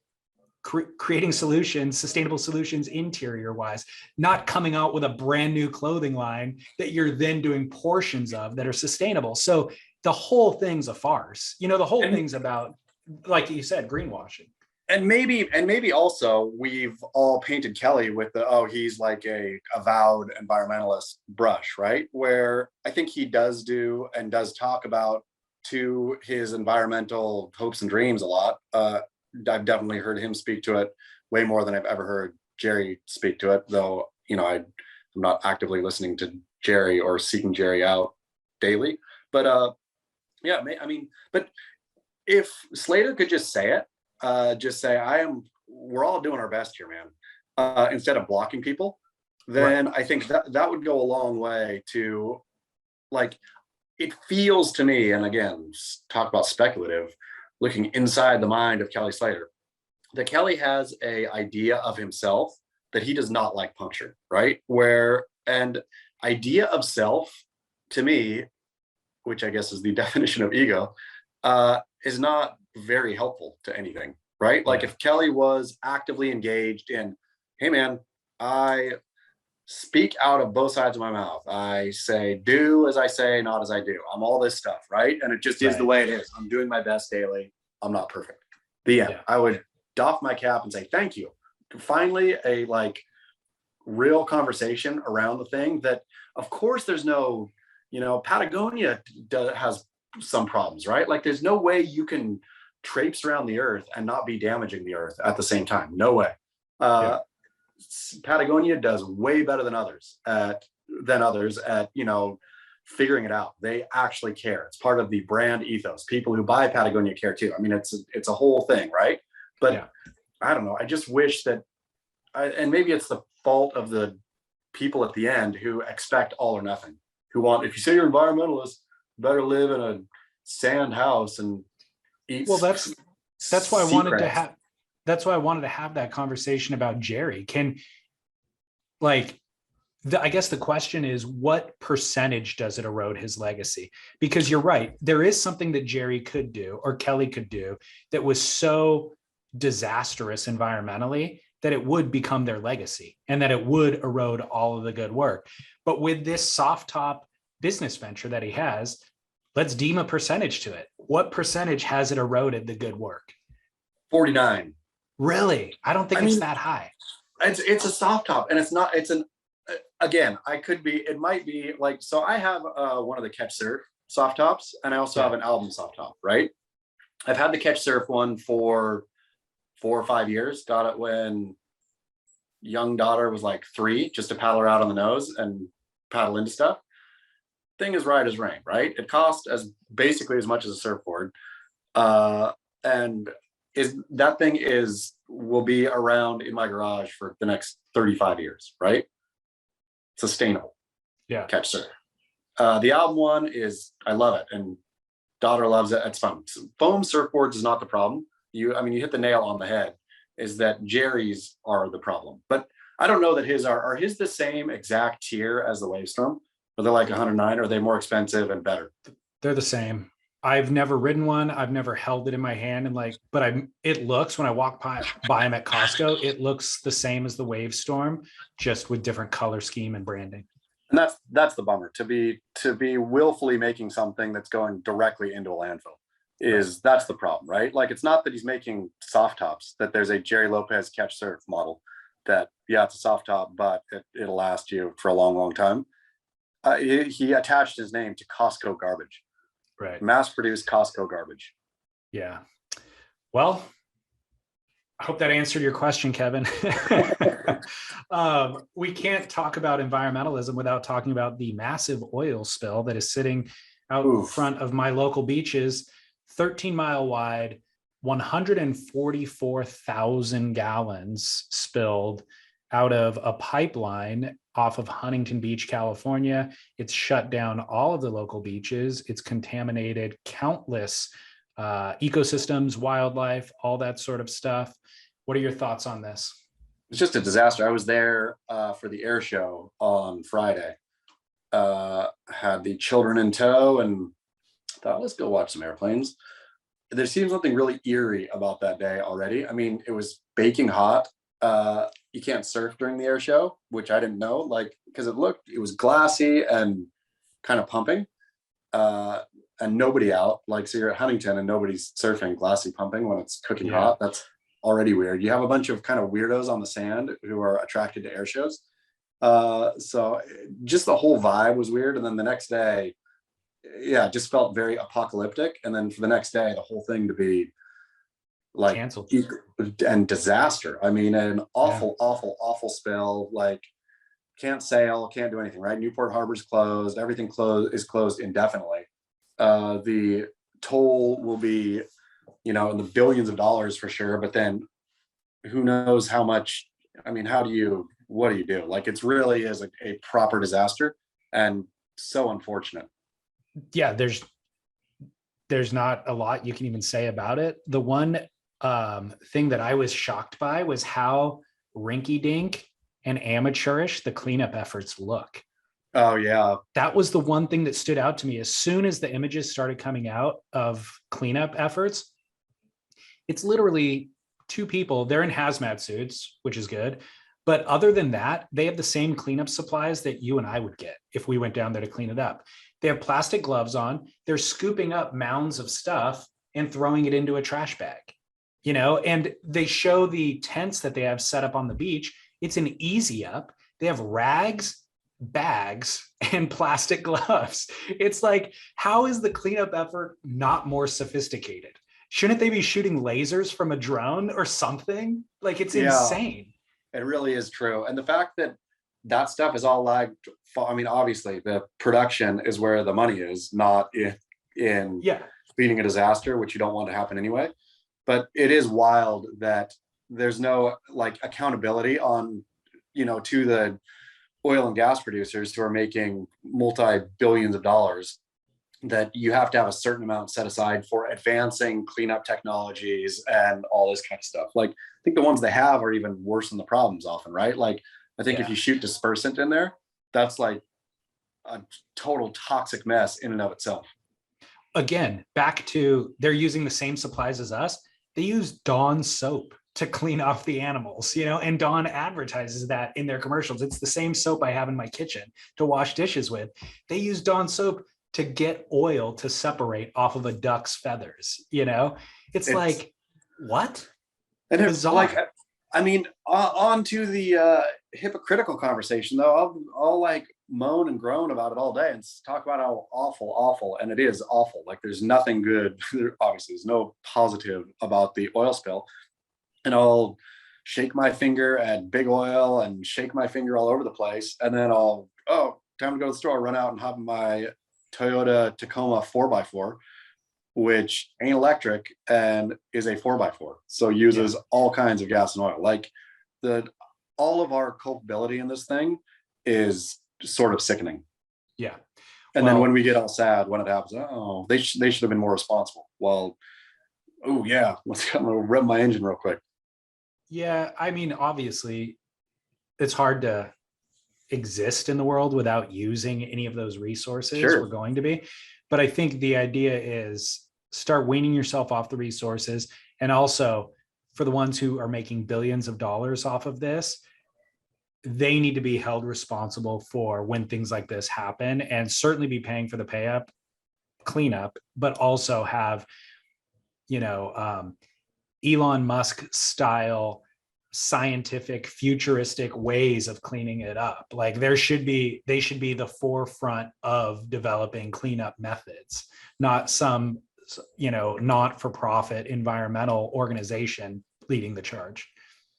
creating solutions, sustainable solutions, interior wise, not coming out with a brand new clothing line that you're then doing portions of that are sustainable. So the whole thing's a farce. The whole thing's about, like you said, greenwashing.
And maybe also we've all painted Kelly with he's like a avowed environmentalist brush, right? Where I think he does do and does talk about to his environmental hopes and dreams a lot. I've definitely heard him speak to it way more than I've ever heard Jerry speak to it, though, I'm not actively listening to Jerry or seeking Jerry out daily. But but if Slater could just say it, just say, we're all doing our best here, man, instead of blocking people, then right. I think that would go a long way to, like, it feels to me, and again, talk about speculative, looking inside the mind of Kelly Slater, that Kelly has a idea of himself that he does not like punctured, right? And idea of self, to me, which I guess is the definition of ego, is not very helpful to anything, right? Yeah. Like if Kelly was actively engaged in, hey man, I speak out of both sides of my mouth. I say, do as I say, not as I do. I'm all this stuff, right? And it just is the way it is. I'm doing my best daily. I'm not perfect. The end. Yeah. I would doff my cap and say, thank you. Finally, a real conversation around the thing that, of course, there's no, Patagonia has some problems, right? Like there's no way you can traipse around the earth and not be damaging the earth at the same time. No way. Patagonia does way better than others at figuring it out. They actually care. It's part of the brand ethos. People who buy Patagonia care too. I mean, it's a whole thing, right? But I don't know. I just wish that, and maybe it's the fault of the people at the end who expect all or nothing, who want, if you say you're environmentalist, you better live in a sand house and eat.
Well, that's why I
sea
wanted to
crabs.
have that's why I wanted to have that conversation about Jerry. Can, like, I guess the question is, what percentage does it erode his legacy? Because you're right, there is something that Jerry could do or Kelly could do that was so disastrous environmentally that it would become their legacy and that it would erode all of the good work. But with this soft top business venture that he has, let's deem a percentage to it. What percentage has it eroded the good work?
49.
Really? I don't think
I
it's
mean,
that high.
It's a soft top, and it's not. It's an again. I could be. It might be like. So I have one of the Catch Surf soft tops, and I also have an album soft top. Right. I've had the Catch Surf one for 4 or 5 years. Got it when young daughter was like 3, just to paddle her out on the nose and paddle into stuff. Thing is right as rain. Right. It cost as basically as much as a surfboard, and that thing will be around in my garage for the next 35 years, right? Sustainable.
Yeah.
Catch Surf. The album one is, I love it, and daughter loves it. It's fun. Foam surfboards is not the problem. You hit the nail on the head, is that Jerry's are the problem. But I don't know that his are his the same exact tier as the Wavestorm? Are they like 109? Or are they more expensive and better?
They're the same. I've never ridden one. I've never held it in my hand, and it looks, when I walk by them at Costco, it looks the same as the Wavestorm, just with different color scheme and branding.
And that's the bummer, to be willfully making something that's going directly into a landfill. That's the problem, right? Like, it's not that he's making soft tops, that there's a Jerry Lopez Catch Surf model that, yeah, it's a soft top, but it'll last you for a long, long time. He attached his name to Costco garbage.
Right.
Mass-produced Costco garbage.
Yeah. Well, I hope that answered your question, Kevin. We can't talk about environmentalism without talking about the massive oil spill that is sitting out in front of my local beaches, 13-mile wide, 144,000 gallons spilled out of a pipeline off of Huntington Beach, California. It's shut down all of the local beaches. It's contaminated countless ecosystems, wildlife, all that sort of stuff. What are your thoughts on this?
It's just a disaster. I was there for the air show on Friday. Had the children in tow and thought, let's go watch some airplanes. There seems something really eerie about that day already. I mean, it was baking hot. You can't surf during the air show, which I didn't know, because it was glassy and kind of pumping, and nobody out. So you're at Huntington and nobody's surfing glassy pumping when it's cooking hot. That's already weird. You have a bunch of kind of weirdos on the sand who are attracted to air shows. So just the whole vibe was weird. And then the next day, it just felt very apocalyptic. And then for the next day, the whole thing to be like
canceled
and disaster. I mean, an awful spill. Can't sail, can't do anything, right? Newport Harbor's closed. Everything is closed indefinitely. The toll will be, in the billions of dollars for sure. But then who knows how much? I mean, what do you do? It's really is a proper disaster, and so unfortunate.
Yeah, there's not a lot you can even say about it. The one thing that I was shocked by was how rinky-dink and amateurish the cleanup efforts look.
Oh yeah.
That was the one thing that stood out to me. As soon as the images started coming out of cleanup efforts, it's literally 2 people. They're in hazmat suits, which is good. But other than that, they have the same cleanup supplies that you and I would get if we went down there to clean it up. They have plastic gloves on. They're scooping up mounds of stuff and throwing it into a trash bag, and they show the tents that they have set up on the beach. It's an easy up. They have rags, bags, and plastic gloves. It's like, how is the cleanup effort not more sophisticated? Shouldn't they be shooting lasers from a drone or something? It's insane.
It really is true. And the fact that stuff is all lagged. I mean, obviously the production is where the money is, not in beating a disaster, which you don't want to happen anyway. But it is wild that there's no like accountability on, to the oil and gas producers who are making multi-billions of dollars, that you have to have a certain amount set aside for advancing cleanup technologies and all this kind of stuff. Like, I think the ones they have are even worse than the problems often, right? Like, I think if you shoot dispersant in there, that's like a total toxic mess in and of itself.
Again, back to they're using the same supplies as us. They use Dawn soap to clean off the animals, and Dawn advertises that in their commercials. It's the same soap I have in my kitchen to wash dishes with. They use Dawn soap to get oil to separate off of a duck's feathers. It's like, what?
And it's like, I mean, on to the hypocritical conversation though. I'll like moan and groan about it all day and talk about how awful, and it is awful. Like, there's nothing good. Obviously, there's no positive about the oil spill. And I'll shake my finger at big oil and shake my finger all over the place. And then time to go to the store. I'll run out and hop in my Toyota Tacoma 4x4, which ain't electric and is a 4x4. So uses all kinds of gas and oil. Like, all of our culpability in this thing is sort of sickening.
Yeah.
And then when we get all sad when it happens, they should have been more responsible. Well, I'm gonna rev my engine real quick.
Yeah, I mean, obviously, it's hard to exist in the world without using any of those resources.
Sure.
We're going to be. But I think the idea is start weaning yourself off the resources. And also, for the ones who are making billions of dollars off of this, they need to be held responsible for when things like this happen, and certainly be paying for the cleanup, but also have, Elon Musk style scientific futuristic ways of cleaning it up. Like, they should be the forefront of developing cleanup methods, not some, not-for-profit environmental organization leading the charge.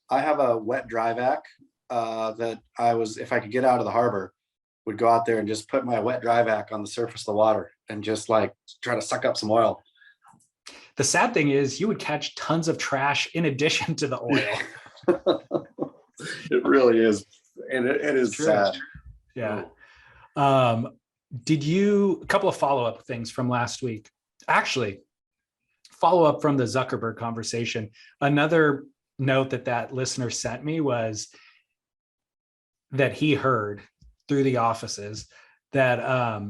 I have a wet dry vac that if I could get out of the harbor, would go out there and just put my wet dry vac on the surface of the water and just like try to suck up some oil.
The sad thing is you would catch tons of trash in addition to the oil.
It really is. And it is
True.
sad.
Yeah. A couple of follow-up things from last week. Actually, follow up from the Zuckerberg conversation. Another note that listener sent me was that he heard through the offices that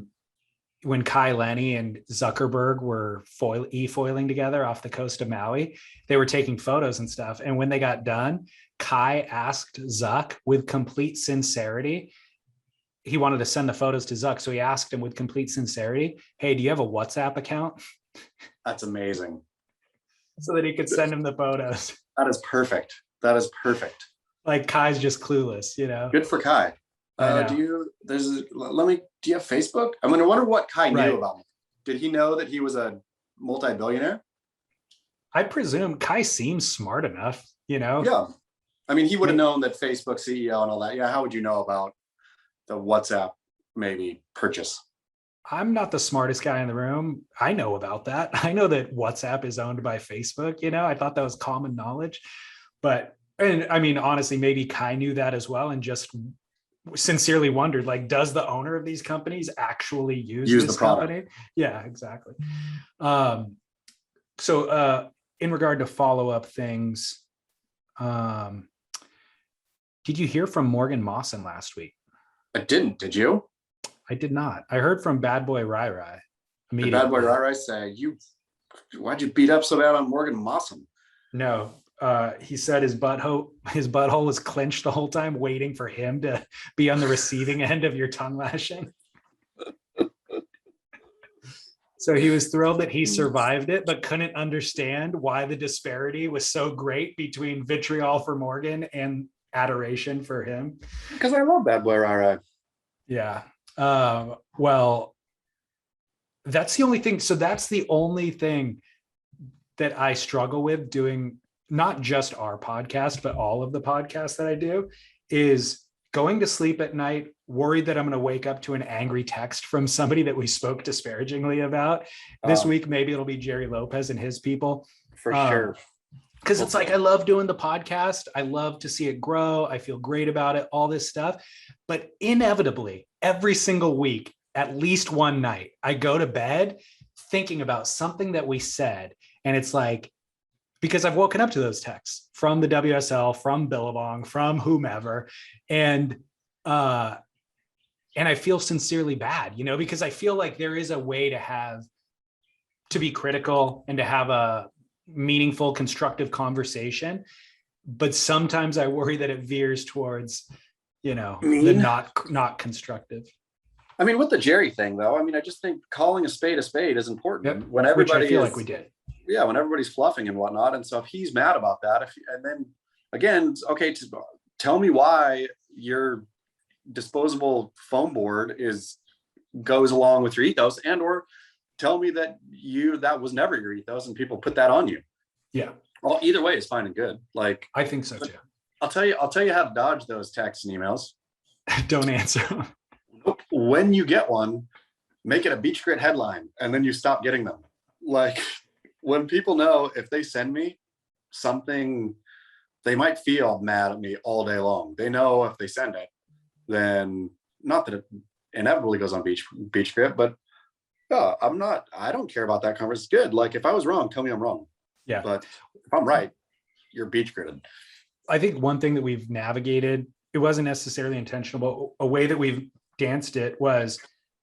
when Kai Lenny and Zuckerberg were e-foiling together off the coast of Maui, they were taking photos and stuff. And when they got done, Kai asked Zuck with complete sincerity. He wanted to send the photos to Zuck. So he asked him with complete sincerity, hey, do you have a WhatsApp account?
That's amazing.
So that he could send him the photos.
That is perfect.
Like, Kai's just clueless,
Good for Kai. Do you have Facebook? I wonder what Kai knew about him. Did he know that he was a multi-billionaire?
I presume Kai seems smart enough,
Yeah. I mean, he would have known that Facebook CEO and all that. Yeah. How would you know about the WhatsApp maybe purchase?
I'm not the smartest guy in the room. I know about that. I know that WhatsApp is owned by Facebook. I thought that was common knowledge. And I mean, honestly, maybe Kai knew that as well and just sincerely wondered, like, does the owner of these companies actually use this
the product?
Company? Yeah, exactly. So in regard to follow-up things, did you hear from Morgan Mawson last week?
I didn't. Did you?
I did not. I heard from Bad Boy Rai Rai.
Did Bad Boy Rai Rai say, why'd you beat up so bad on Morgan Mawson?
No. He said his butthole was clenched the whole time, waiting for him to be on the receiving end of your tongue lashing. So he was thrilled that he survived it, but couldn't understand why the disparity was so great between vitriol for Morgan and adoration for him.
Because I love Bad Boy Rai Rai.
Yeah. Well, that's the only thing. So that's the only thing that I struggle with doing, not just our podcast, but all of the podcasts that I do, is going to sleep at night, worried that I'm going to wake up to an angry text from somebody that we spoke disparagingly about. This week, maybe it'll be Jerry Lopez and his people.
For sure.
because it's like, I love doing the podcast. I love to see it grow. I feel great about it, all this stuff. But inevitably, every single week, at least one night, I go to bed thinking about something that we said. And it's like, because I've woken up to those texts from the WSL, from Billabong, from whomever. And I feel sincerely bad, because I feel like there is a way to be critical and to have a meaningful, constructive conversation. But sometimes I worry that it veers towards, the not constructive.
I mean, with the Jerry thing, though, I just think calling a spade is important.
Yep.
When everybody
Which I feel like we did.
Yeah, when everybody's fluffing and whatnot. And so if he's mad about that, and then again, okay, tell me why your disposable foam board goes along with your ethos, and or tell me that was never your ethos and people put that on you.
Yeah.
Well, either way is fine and good. Like,
I think so too.
I'll tell you how to dodge those texts and emails.
Don't answer.
When you get one, make it a Beach Grit headline, and then you stop getting them. Like, when people know if they send me something, they might feel mad at me all day long. They know if they send it, then not that it inevitably goes on Beach Grit, but I don't care about that conversation. It's good. Like, if I was wrong, tell me I'm wrong.
Yeah.
But if I'm right, you're Beach Gritted.
I think one thing that we've navigated, it wasn't necessarily intentional, but a way that we've danced it was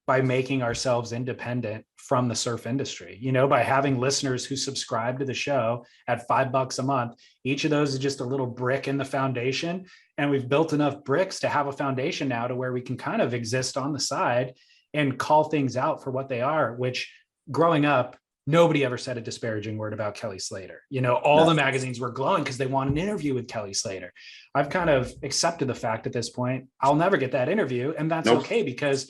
by making ourselves independent from the surf industry, by having listeners who subscribe to the show at $5 a month. Each of those is just a little brick in the foundation. And we've built enough bricks to have a foundation now to where we can kind of exist on the side and call things out for what they are, which growing up, nobody ever said a disparaging word about Kelly Slater. All the magazines were glowing because they want an interview with Kelly Slater. I've kind of accepted the fact at this point, I'll never get that interview. And that's okay, because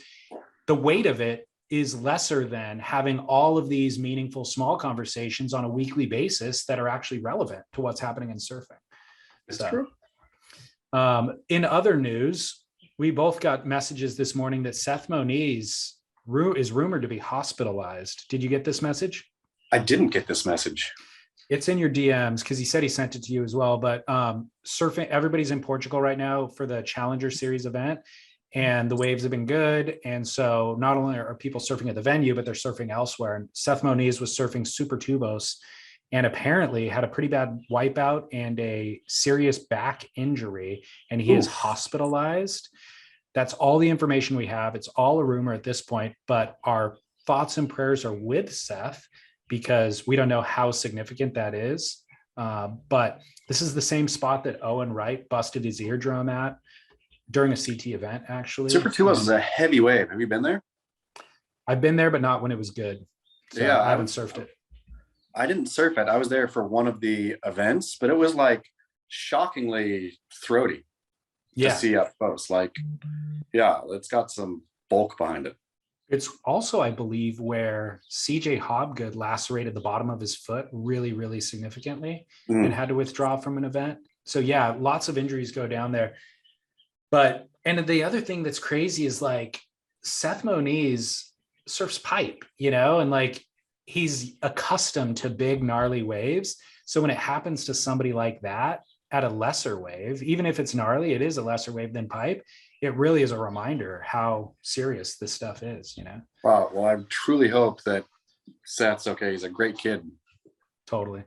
the weight of it is lesser than having all of these meaningful small conversations on a weekly basis that are actually relevant to what's happening in surfing.
It's true.
In other news, we both got messages this morning that Seth Moniz is rumored to be hospitalized. Did you get this message?
I didn't get this message.
It's in your DMs because he said he sent it to you as well. But surfing, everybody's in Portugal right now for the Challenger Series event, and the waves have been good. And so not only are people surfing at the venue, but they're surfing elsewhere. And Seth Moniz was surfing Super Tubos and apparently had a pretty bad wipeout and a serious back injury, and he is hospitalized. That's all the information we have. It's all a rumor at this point, but our thoughts and prayers are with Seth because we don't know how significant that is. But this is the same spot that Owen Wright busted his eardrum at during a CT event, actually.
Super Tubos is a heavy wave. Have you been there?
I've been there, but not when it was good. So
yeah,
I haven't surfed it.
I didn't surf it. I was there for one of the events, but it was like shockingly throaty to see up close. Like, yeah, it's got some bulk behind it.
It's also, I believe, where CJ Hobgood lacerated the bottom of his foot really, really significantly and had to withdraw from an event. So yeah, lots of injuries go down there. But, and the other thing that's crazy is like Seth Moniz surfs pipe, and like he's accustomed to big, gnarly waves. So when it happens to somebody like that at a lesser wave, even if it's gnarly, it is a lesser wave than pipe. It really is a reminder how serious this stuff is,
Wow. Well, I truly hope that Seth's okay. He's a great kid.
Totally.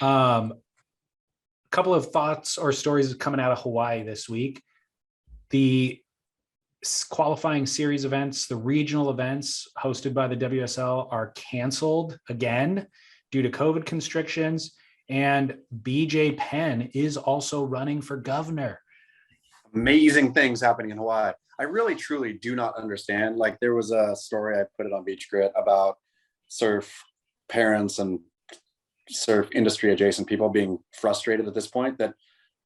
A couple of thoughts or stories coming out of Hawaii this week. The qualifying series events, the regional events hosted by the WSL are canceled again due to COVID constrictions. And BJ Penn is also running for governor.
Amazing things happening in Hawaii. I really, truly do not understand. Like, there was a story, I put it on Beach Grit, about surf parents and surf industry adjacent people being frustrated at this point that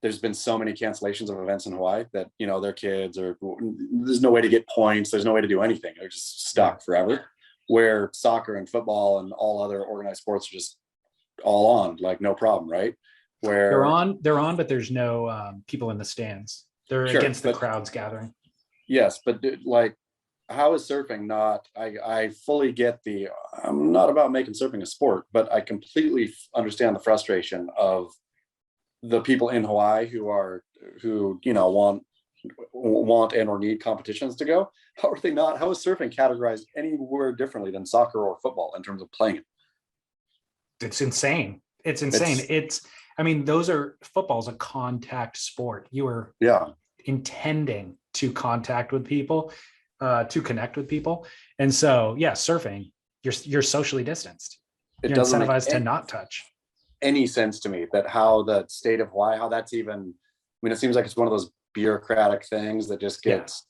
there's been so many cancellations of events in Hawaii that, their kids there's no way to get points. There's no way to do anything. They're just stuck forever, where soccer and football and all other organized sports are just all on, like, no problem. Right. Where
they're on, but there's no people in the stands. They're against the crowds gathering.
Yes. But like, how is surfing not, I fully get I'm not about making surfing a sport, but I completely understand the frustration of the people in Hawaii who, you know, want and or need competitions to go. How are they not? How is surfing categorized anywhere differently than soccer or football in terms of playing it?
It's insane. It's insane. I mean, football's a contact sport. You are
Yeah,
intending to contact with people, to connect with people. And so, yeah, surfing, you're socially distanced.
it
You're
doesn't make
incentivized to not touch.
any sense to me that how the state of Hawaii, how that's even, I mean, it seems like it's one of those bureaucratic things that just gets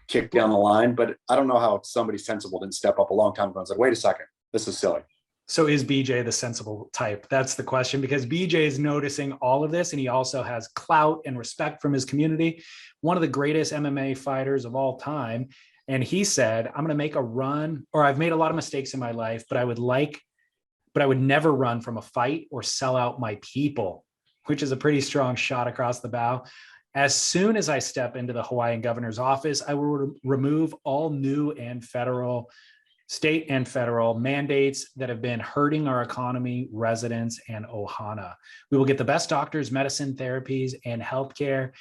kicked down the line, but I don't know how somebody sensible didn't step up a long time ago and said, wait a second, this is silly.
So is BJ the sensible type? That's the question, because BJ is noticing all of this and he also has clout and respect from his community. One of the greatest MMA fighters of all time. And he said, I'm going to make a run, or I've made a lot of mistakes in my life, but I would never run from a fight or sell out my people, which is a pretty strong shot across the bow. As soon as I step into the Hawaiian governor's office, I will remove all new and state and federal mandates that have been hurting our economy, residents, and Ohana. We will get the best doctors, medicine, therapies, and healthcare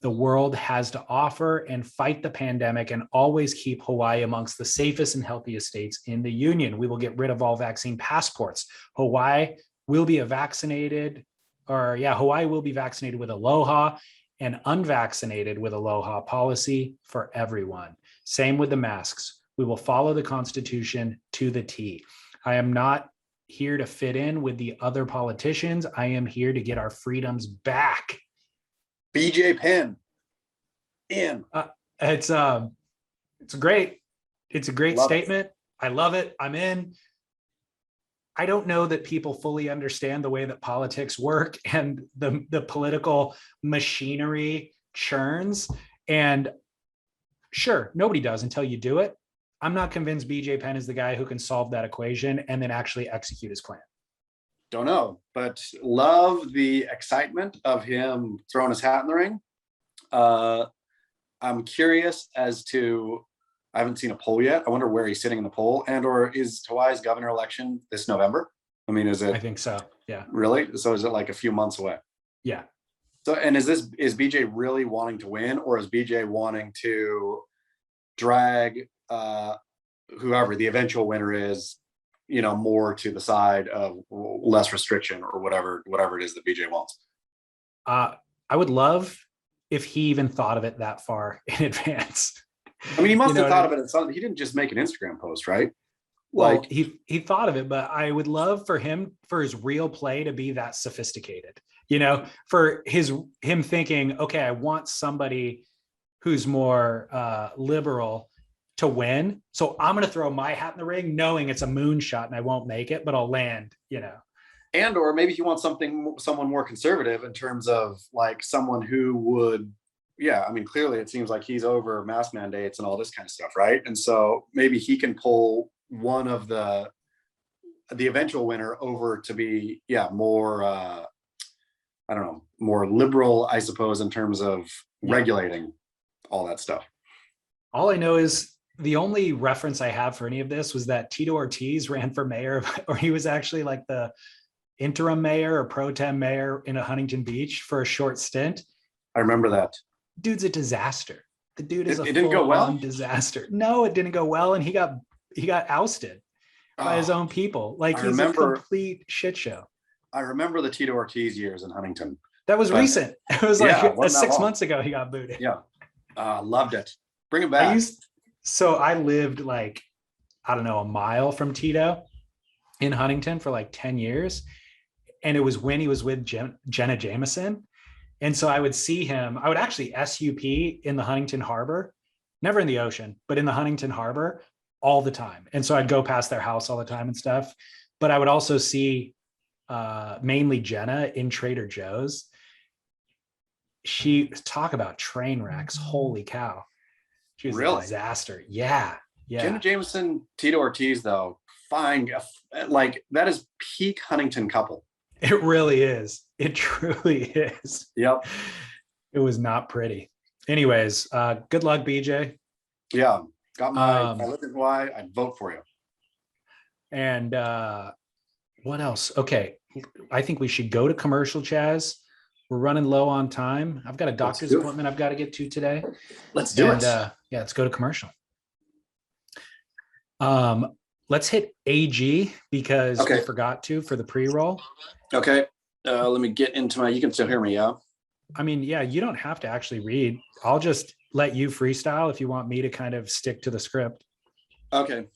the world has to offer and fight the pandemic and always keep Hawaii amongst the safest and healthiest states in the union. We will get rid of all vaccine passports. Hawaii will be vaccinated with Aloha, and unvaccinated with Aloha policy for everyone. Same with the masks. We will follow the Constitution to the T. I am not here to fit in with the other politicians. I am here to get our freedoms back.
BJ Penn in.
It's a great
Love
statement. I love it. I'm in. I don't know that people fully understand the way that politics work and the political machinery churns. And sure, nobody does until you do it. I'm not convinced BJ Penn is the guy who can solve that equation and then actually execute his plan.
Don't know, but love the excitement of him throwing his hat in the ring. I'm curious as to, I haven't seen a poll yet. I wonder where he's sitting in the poll, and or is Hawaii's governor election this November? I mean, is it?
I think so. Yeah.
Really? So is it like a few months away?
Yeah.
So, and is BJ really wanting to win, or is BJ wanting to drag whoever the eventual winner is, you know, more to the side of less restriction or whatever it is that BJ wants?
I would love if he even thought of it that far in advance.
I mean, he must have thought of it at something. He didn't just make an Instagram post, right?
Well, like, he thought of it, but I would love for his real play to be that sophisticated, you know, for him thinking, okay, I want somebody who's more liberal to win. So I'm going to throw my hat in the ring knowing it's a moonshot and I won't make it, but I'll land, you know.
And, or maybe he wants someone more conservative in terms of like someone who would, yeah, I mean, clearly it seems like he's over mask mandates and all this kind of stuff, right? And so maybe he can pull one of the eventual winner over to be, yeah, more, I don't know, more liberal, I suppose, in terms of regulating all that stuff.
All I know is the only reference I have for any of this was that Tito Ortiz ran for mayor, or he was actually like the interim mayor or pro tem mayor in Huntington Beach for a short stint.
I remember that.
Dude's a disaster. The dude is
it didn't go well.
Disaster. No, it didn't go well, and he got ousted by his own people. Like, he's a complete shit show.
I remember the Tito Ortiz years in Huntington.
That was recent. It was like 6 months ago he got booted.
Yeah, loved it. Bring him back.
I lived like, I don't know, a mile from Tito in Huntington for like 10 years. And it was when he was with Jenna Jameson. And so I would see him, I would actually SUP in the Huntington Harbor, never in the ocean, but in the Huntington Harbor all the time. And so I'd go past their house all the time and stuff. But I would also see mainly Jenna in Trader Joe's. She talk about train wrecks. Holy cow. She was a disaster. Yeah.
Jenna Jameson, Tito Ortiz, though, fine. Like, that is peak Huntington couple.
It really is. It truly is.
Yep.
It was not pretty. Anyways, good luck, BJ.
Yeah. Got my, I live in Hawaii. I'd vote for you.
And what else? Okay. I think we should go to commercial, Chaz. We're running low on time. I've got a doctor's
do it.
appointment I've got to get to today.
Let's do
And
it.
yeah, let's go to commercial. Let's hit AG because we
Okay.
forgot to for the pre-roll.
Okay. Let me get into my, you can still hear me, yeah?
I mean, yeah, you don't have to actually read. I'll just let you freestyle if you want me to kind of stick to the script.
Okay.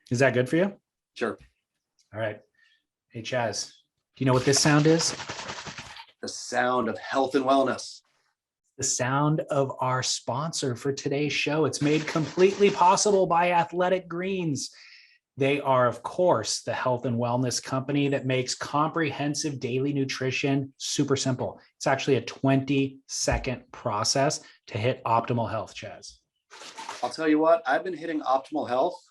Is that good for you?
Sure.
All right. Hey, Chaz, do you know what this sound is?
The sound of health and wellness.
The sound of our sponsor for today's show. It's made completely possible by Athletic Greens. They are, of course, the health and wellness company that makes comprehensive daily nutrition super simple. It's actually a 20-second process to hit optimal health, Chaz.
I'll tell you what, I've been hitting optimal health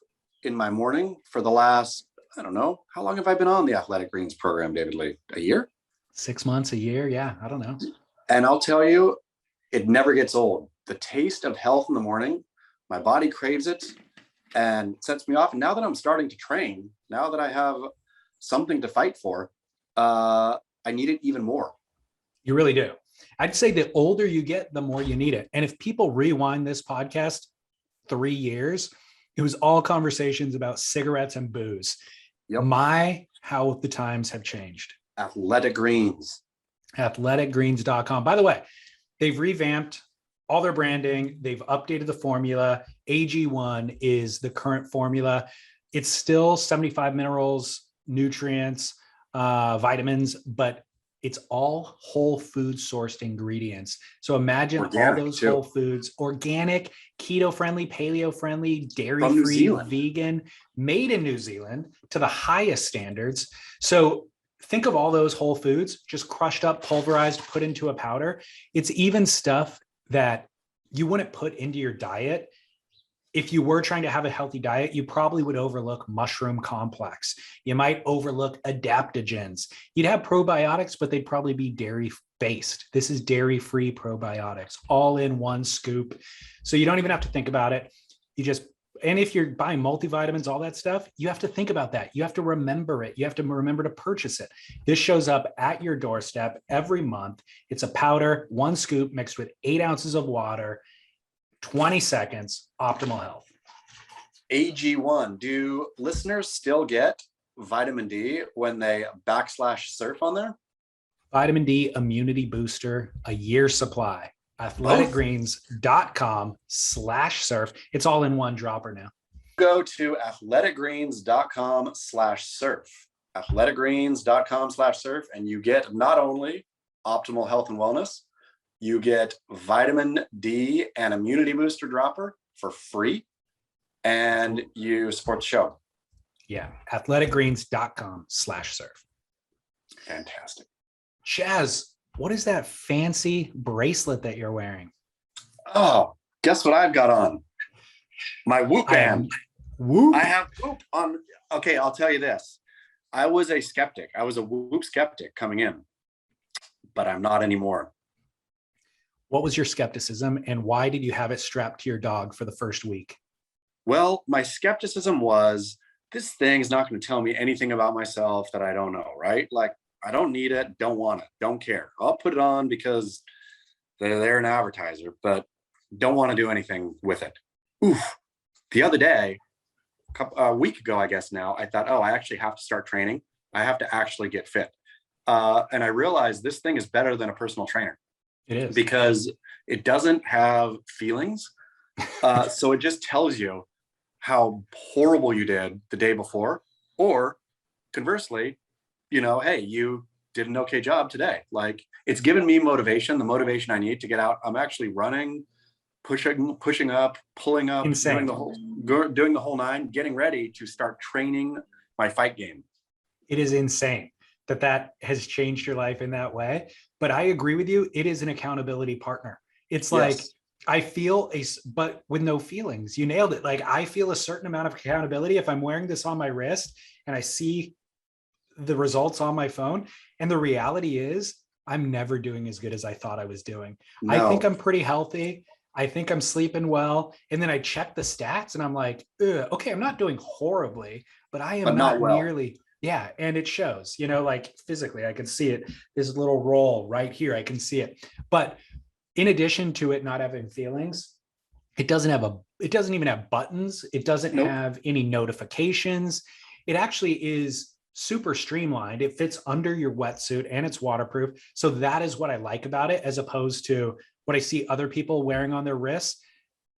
in my morning for the last, I don't know, how long have I been on the Athletic Greens program, David Lee? A year?
6 months, a year? Yeah, I don't know.
And I'll tell you, it never gets old. The taste of health in the morning, my body craves it and sets me off. And now that I'm starting to train, now that I have something to fight for, I need it even more.
You really do. I'd say the older you get, the more you need it. And if people rewind this podcast 3 years, it was all conversations about cigarettes and booze.
Yep.
How the times have changed.
Athletic Greens.
Athleticgreens.com. By the way, they've revamped all their branding. They've updated the formula. AG1 is the current formula. It's still 75 minerals, nutrients, vitamins, but it's all whole food sourced ingredients. So imagine
Organic,
all those
too.
whole foods, organic, keto friendly, paleo friendly, dairy
From New
free,
Zealand.
vegan, made in New Zealand to the highest standards. So think of all those whole foods just crushed up, pulverized, put into a powder. It's even stuff that you wouldn't put into your diet. If you were trying to have a healthy diet, you probably would overlook mushroom complex. You might overlook adaptogens. You'd have probiotics, but they'd probably be dairy based. This is dairy-free probiotics, all in one scoop. So you don't even have to think about it. And if you're buying multivitamins, all that stuff, you have to think about that. You have to remember it. You have to remember to purchase it. This shows up at your doorstep every month. It's a powder, 1 scoop mixed with 8 ounces of water, 20 seconds, optimal health.
AG1. Do listeners still get vitamin D when they /surf on there?
Vitamin D immunity booster, a year supply. Athleticgreens.com/surf. It's all in one dropper now.
Go to athleticgreens.com/surf. Athleticgreens.com/surf, and you get not only optimal health and wellness, you get vitamin D and immunity booster dropper for free, and you support the show.
Yeah, athleticgreens.com/surf.
Fantastic.
Chaz, what is that fancy bracelet that you're wearing?
Oh, guess what I've got on? My Whoop band.
Whoop.
I have Whoop on. Okay, I'll tell you this. I was a skeptic. I was a Whoop skeptic coming in, but I'm not anymore.
What was your skepticism and why did you have it strapped to your dog for the first week?
Well, my skepticism was this thing is not going to tell me anything about myself that I don't know, right? Like, I don't need it, don't want it, don't care. I'll put it on because they're an advertiser, but don't want to do anything with it. Oof. The other day, a week ago, I guess now, I thought, oh, I actually have to start training. I have to actually get fit. And I realized this thing is better than a personal trainer.
It is.
Because it doesn't have feelings. So it just tells you how horrible you did the day before, or conversely, hey, you did an okay job today. Like, it's given me motivation, the motivation I need to get out. I'm actually running, pushing up, pulling up,
Insane.
doing the whole nine, getting ready to start training my fight game.
It is insane that has changed your life in that way. But I agree with you. It is an accountability partner. It's like,
Yes.
I feel but with no feelings. You nailed it. Like, I feel a certain amount of accountability if I'm wearing this on my wrist and I see the results on my phone. And the reality is I'm never doing as good as I thought I was doing.
No.
I think I'm pretty healthy. I think I'm sleeping well. And then I check the stats and I'm like, ugh, okay, I'm not doing horribly, but I am
But not
not
well.
nearly. Yeah. And it shows, you know, like physically, I can see it. This little roll right here, I can see it. But in addition to it not having feelings, it doesn't even have buttons. It doesn't
Nope.
have any notifications. It actually is super streamlined. It fits under your wetsuit and it's waterproof. So that is what I like about it, as opposed to what I see other people wearing on their wrists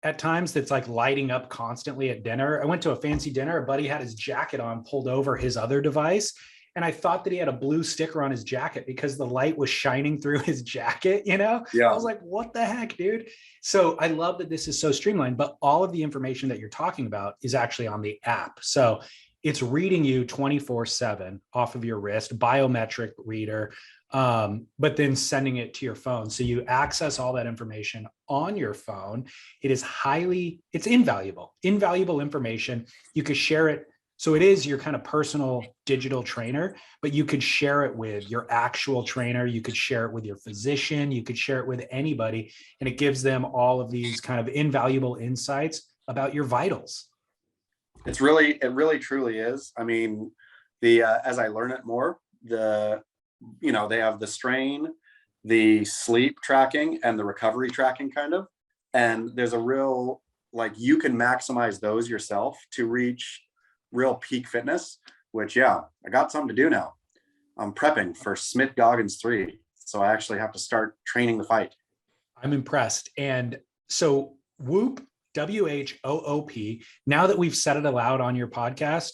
at times that's like lighting up constantly at dinner. I went to a fancy dinner. A buddy had his jacket on pulled over his other device. And I thought that he had a blue sticker on his jacket because the light was shining through his jacket, you know?
Yeah.
I was like, what the heck, dude? So I love that this is so streamlined, but all of the information that you're talking about is actually on the app. So it's reading you 24/7 off of your wrist, biometric reader, but then sending it to your phone. So you access all that information on your phone. It's invaluable information. You could share it. So it is your kind of personal digital trainer, but you could share it with your actual trainer. You could share it with your physician. You could share it with anybody. And it gives them all of these kind of invaluable insights about your vitals.
It really truly is. I mean, as I learn it more, they have the strain, the sleep tracking, and the recovery tracking kind of, and there's a real, like, you can maximize those yourself to reach real peak fitness, which, yeah, I got something to do now. I'm prepping for Smith Goggins 3. So I actually have to start training the fight.
I'm impressed. And so Whoop, WHOOP, now that we've said it aloud on your podcast,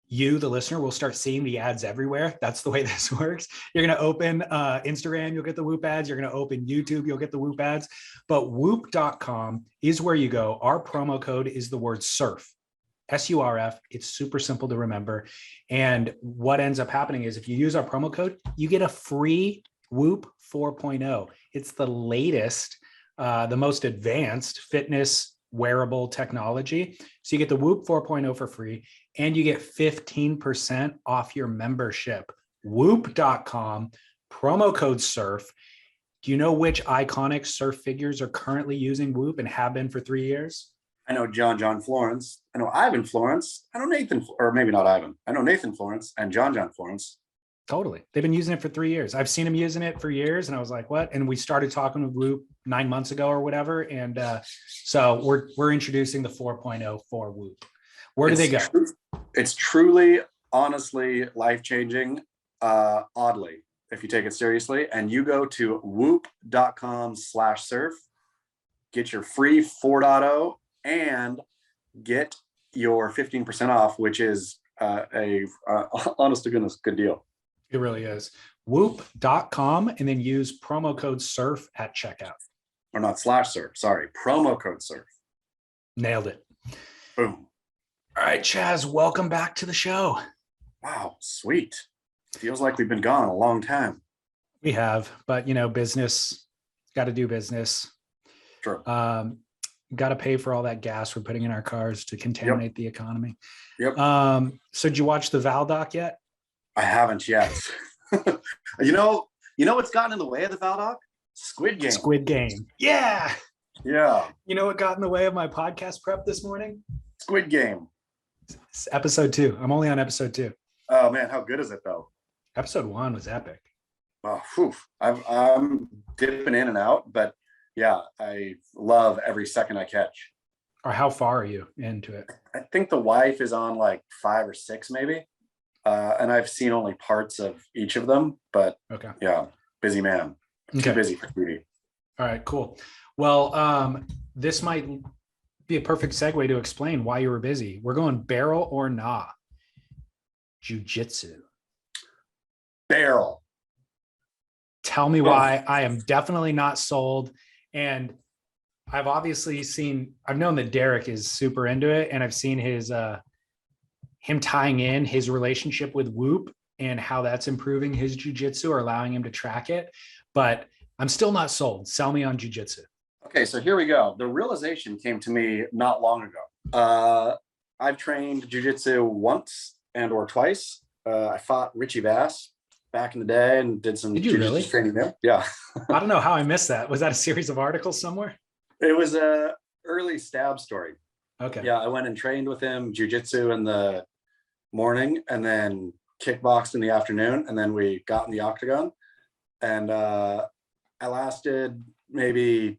you, the listener, will start seeing the ads everywhere. That's the way this works. You're going to open Instagram, you'll get the Whoop ads. You're going to open YouTube, you'll get the Whoop ads. But whoop.com is where you go. Our promo code is the word SURF. SURF. It's super simple to remember. And what ends up happening is if you use our promo code, you get a free Whoop 4.0. It's the latest, the most advanced fitness wearable technology. So you get the Whoop 4.0 for free and you get 15% off your membership. Whoop.com, promo code SURF. Do you know which iconic surf figures are currently using Whoop and have been for 3 years?
I know John Florence. I know Ivan Florence. I know Nathan, or maybe not Ivan. I know Nathan Florence and John Florence.
Totally. They've been using it for 3 years. I've seen them using it for years. And I was like, what? And we started talking with Whoop 9 months ago or whatever. And so we're introducing the 4.0 for Whoop. Where do they go?
It's truly, honestly, life-changing, oddly, if you take it seriously. And you go to whoop.com/surf, get your free 4.0 and get your 15% off, which is honest to goodness good deal.
It really is. Whoop.com and then use promo code SURF at checkout.
Or not /surf, sorry, promo code SURF.
Nailed it.
Boom.
All right, Chaz, welcome back to the show.
Wow, sweet. Feels like we've been gone a long time.
We have, but business, got to do business.
Sure.
Got to pay for all that gas we're putting in our cars to contaminate the economy.
Yep.
So did you watch the Val doc yet?
I haven't yet. You know what's gotten in the way of the Val doc? Squid Game.
Squid Game. Yeah.
Yeah.
You know what got in the way of my podcast prep this morning?
Squid Game.
It's episode 2. I'm only on episode 2.
Oh man, how good is it though?
Episode 1 was epic.
Oh, whew. I'm dipping in and out, but yeah, I love every second I catch.
Or how far are you into it?
I think the wife is on like 5 or 6 maybe. And I've seen only parts of each of them, but
Okay.
yeah, busy man.
Okay.
Too busy for TV.
All right, cool. Well, this might be a perfect segue to explain why you were busy. We're going barrel or nah. Jiu-jitsu.
Barrel.
Tell me why. I am definitely not sold. And I've known that Derek is super into it, and I've seen him tying in his relationship with Whoop and how that's improving his jiu-jitsu or allowing him to track it. But I'm still not sold. Sell me on jiu-jitsu.
Okay, so here we go. The realization came to me not long ago. I've trained jiu-jitsu once or twice. I fought Richie Bass back in the day and did some
Did you
jiu-jitsu
really?
training there. Yeah.
I don't know how I missed that. Was that a series of articles somewhere?
It was a early stab story.
Okay.
Yeah, I went and trained with him jujitsu in the morning and then kickboxed in the afternoon. And then we got in the octagon. And I lasted maybe,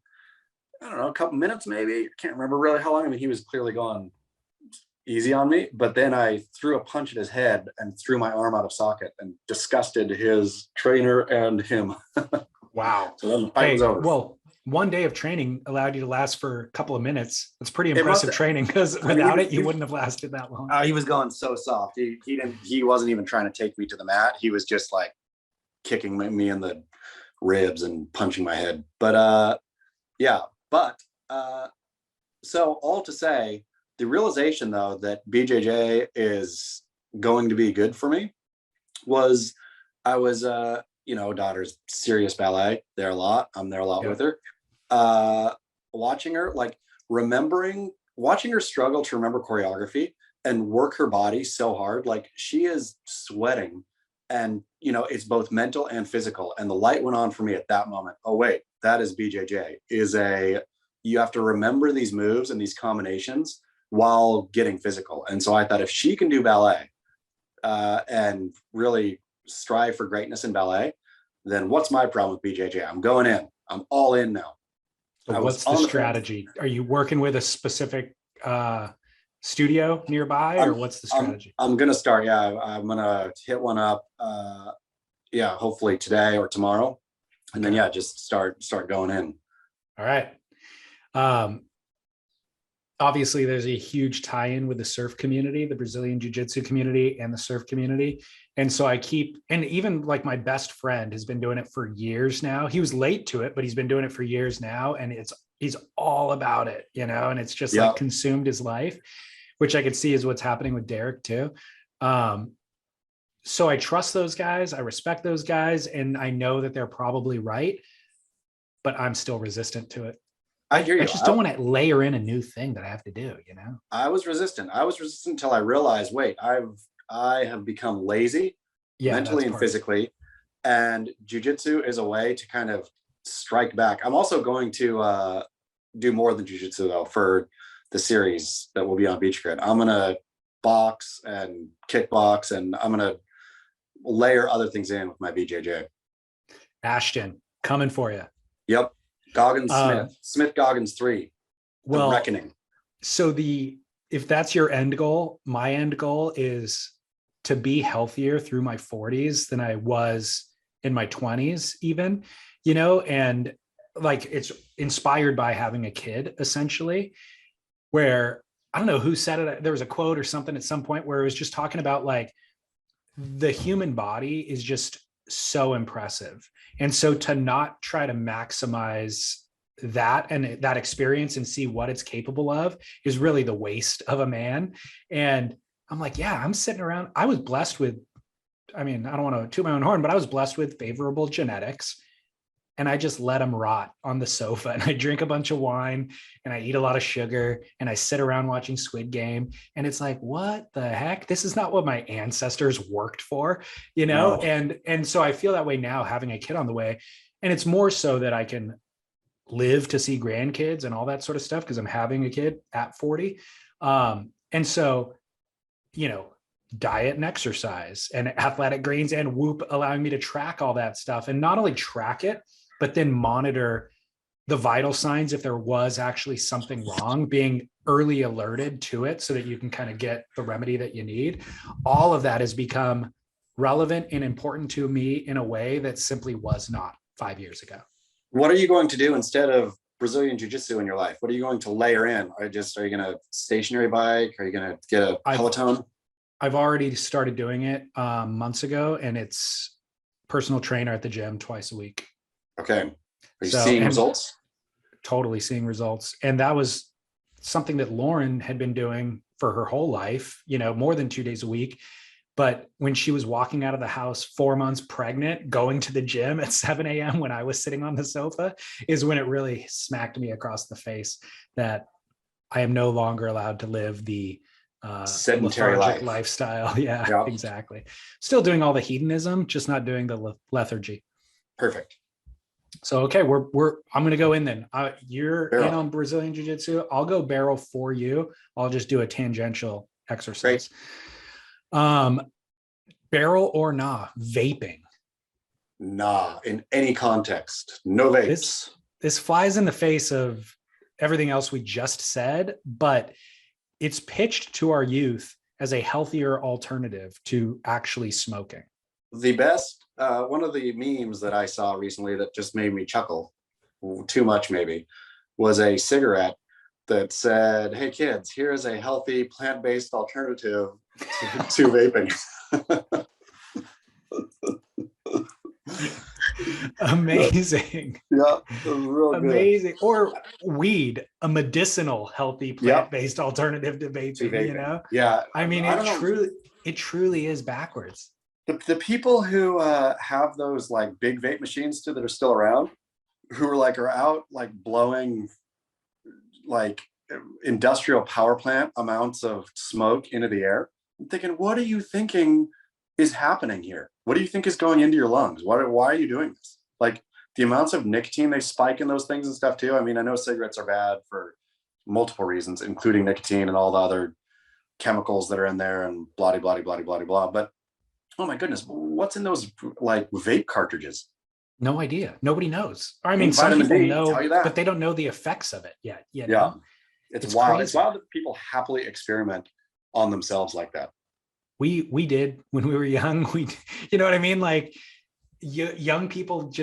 I don't know, a couple minutes, maybe. I can't remember really how long. I mean, he was clearly going easy on me. But then I threw a punch at his head and threw my arm out of socket and disgusted his trainer and him.
Wow.
So then the fight was over.
Well, one day of training allowed you to last for a couple of minutes. That's pretty
It
impressive
must-
training, because
I mean,
without
he-
it, you wouldn't have lasted that long.
He was going so soft. He wasn't even trying to take me to the mat. He was just like kicking me in the ribs and punching my head. But yeah, but so all to say, the realization though that BJJ is going to be good for me was I was daughter's serious ballet there a lot. I'm there a lot
Yeah.
with her. Watching her, like watching her struggle to remember choreography and work her body so hard, like she is sweating, and it's both mental and physical. And the light went on for me at that moment. Oh wait, that is BJJ. You have to remember these moves and these combinations while getting physical. And so I thought, if she can do ballet and really strive for greatness in ballet, then what's my problem with BJJ? I'm going in. I'm all in now.
So what's the strategy? Are you working with a specific studio nearby, or what's the strategy?
I'm gonna start. Yeah, I'm gonna hit one up. Hopefully today or tomorrow, and then just start going in.
All right. Obviously, there's a huge tie-in with the surf community, the Brazilian Jiu-Jitsu community, and the surf community. And so and even like my best friend has been doing it for years now. He was late to it, but he's been doing it for years now. And he's all about it, and it's just like consumed his life, which I could see is what's happening with Derek too. So I trust those guys. I respect those guys. And I know that they're probably right, but I'm still resistant to it.
I hear you.
I just don't want to layer in a new thing that I have to do,
I was resistant until I realized, wait, I have become lazy mentally and physically, and jiu-jitsu is a way to kind of strike back. I'm also going to do more than jiu-jitsu though for the series that will be on Beach Grit. I'm gonna box and kickbox, and I'm gonna layer other things in with my BJJ.
Ashton, coming for you.
Yep. Goggins Smith Goggins 3. The Reckoning.
So if that's your end goal, my end goal is to be healthier through my 40s than I was in my 20s even, and like it's inspired by having a kid, essentially, where I don't know who said it. There was a quote or something at some point where it was just talking about like the human body is just so impressive. And so to not try to maximize that and that experience and see what it's capable of is really the waste of a man. And I'm like, I'm sitting around. I was blessed with, I don't want to toot my own horn, but I was blessed with favorable genetics. And I just let them rot on the sofa, and I drink a bunch of wine, and I eat a lot of sugar, and I sit around watching Squid Game. And it's like, what the heck? This is not what my ancestors worked for,
No.
And so I feel that way now, having a kid on the way. And it's more so that I can live to see grandkids and all that sort of stuff, because I'm having a kid at 40. And so, diet and exercise and athletic greens and Whoop allowing me to track all that stuff, and not only track it, but then monitor the vital signs if there was actually something wrong, being early alerted to it so that you can kind of get the remedy that you need. All of that has become relevant and important to me in a way that simply was not 5 years ago.
What are you going to do instead of Brazilian Jiu-Jitsu in your life? What are you going to layer in? Are you going to stationary bike? Are you going to get a Peloton?
I've already started doing it months ago, and it's personal trainer at the gym twice a week.
Okay. Are you seeing results?
Totally seeing results. And that was something that Lauren had been doing for her whole life, more than 2 days a week. But when she was walking out of the house 4 months pregnant, going to the gym at 7 a.m. when I was sitting on the sofa, is when it really smacked me across the face that I am no longer allowed to live the
sedentary
lifestyle. Yeah, exactly. Still doing all the hedonism, just not doing the lethargy.
Perfect.
So okay, I'm gonna go in then. You're
Barrel.
in on Brazilian Jiu-Jitsu. I'll go barrel for you. I'll just do a tangential exercise. Barrel or nah, vaping.
Nah, in any context, no vapes.
This flies in the face of everything else we just said, but it's pitched to our youth as a healthier alternative to actually smoking.
The best, one of the memes that I saw recently that just made me chuckle, too much maybe, was a cigarette that said, "Hey kids, here is a healthy plant-based alternative to vaping."
Amazing.
Yeah, it was real
Amazing. Or weed, a medicinal, healthy, plant-based alternative to vaping, you know?
Yeah.
I mean, it truly is backwards.
The people who have those like big vape machines too that are still around, who are out like blowing like industrial power plant amounts of smoke into the air. I'm thinking, what are you thinking is happening here? What do you think is going into your lungs? Why are you doing this? Like the amounts of nicotine they spike in those things and stuff too. I mean, I know cigarettes are bad for multiple reasons, including nicotine and all the other chemicals that are in there and blah, blah, blah, blah, blah, blah. But oh my goodness, what's in those like vape cartridges?
No idea. Nobody knows. I mean, some
Vitamin
people
D,
know,
tell you that.
but they don't know the effects of it yet. You know?
Yeah. It's wild.
Crazy.
It's wild that people happily experiment on themselves like that.
We did when we were young. You know what I mean? Like young people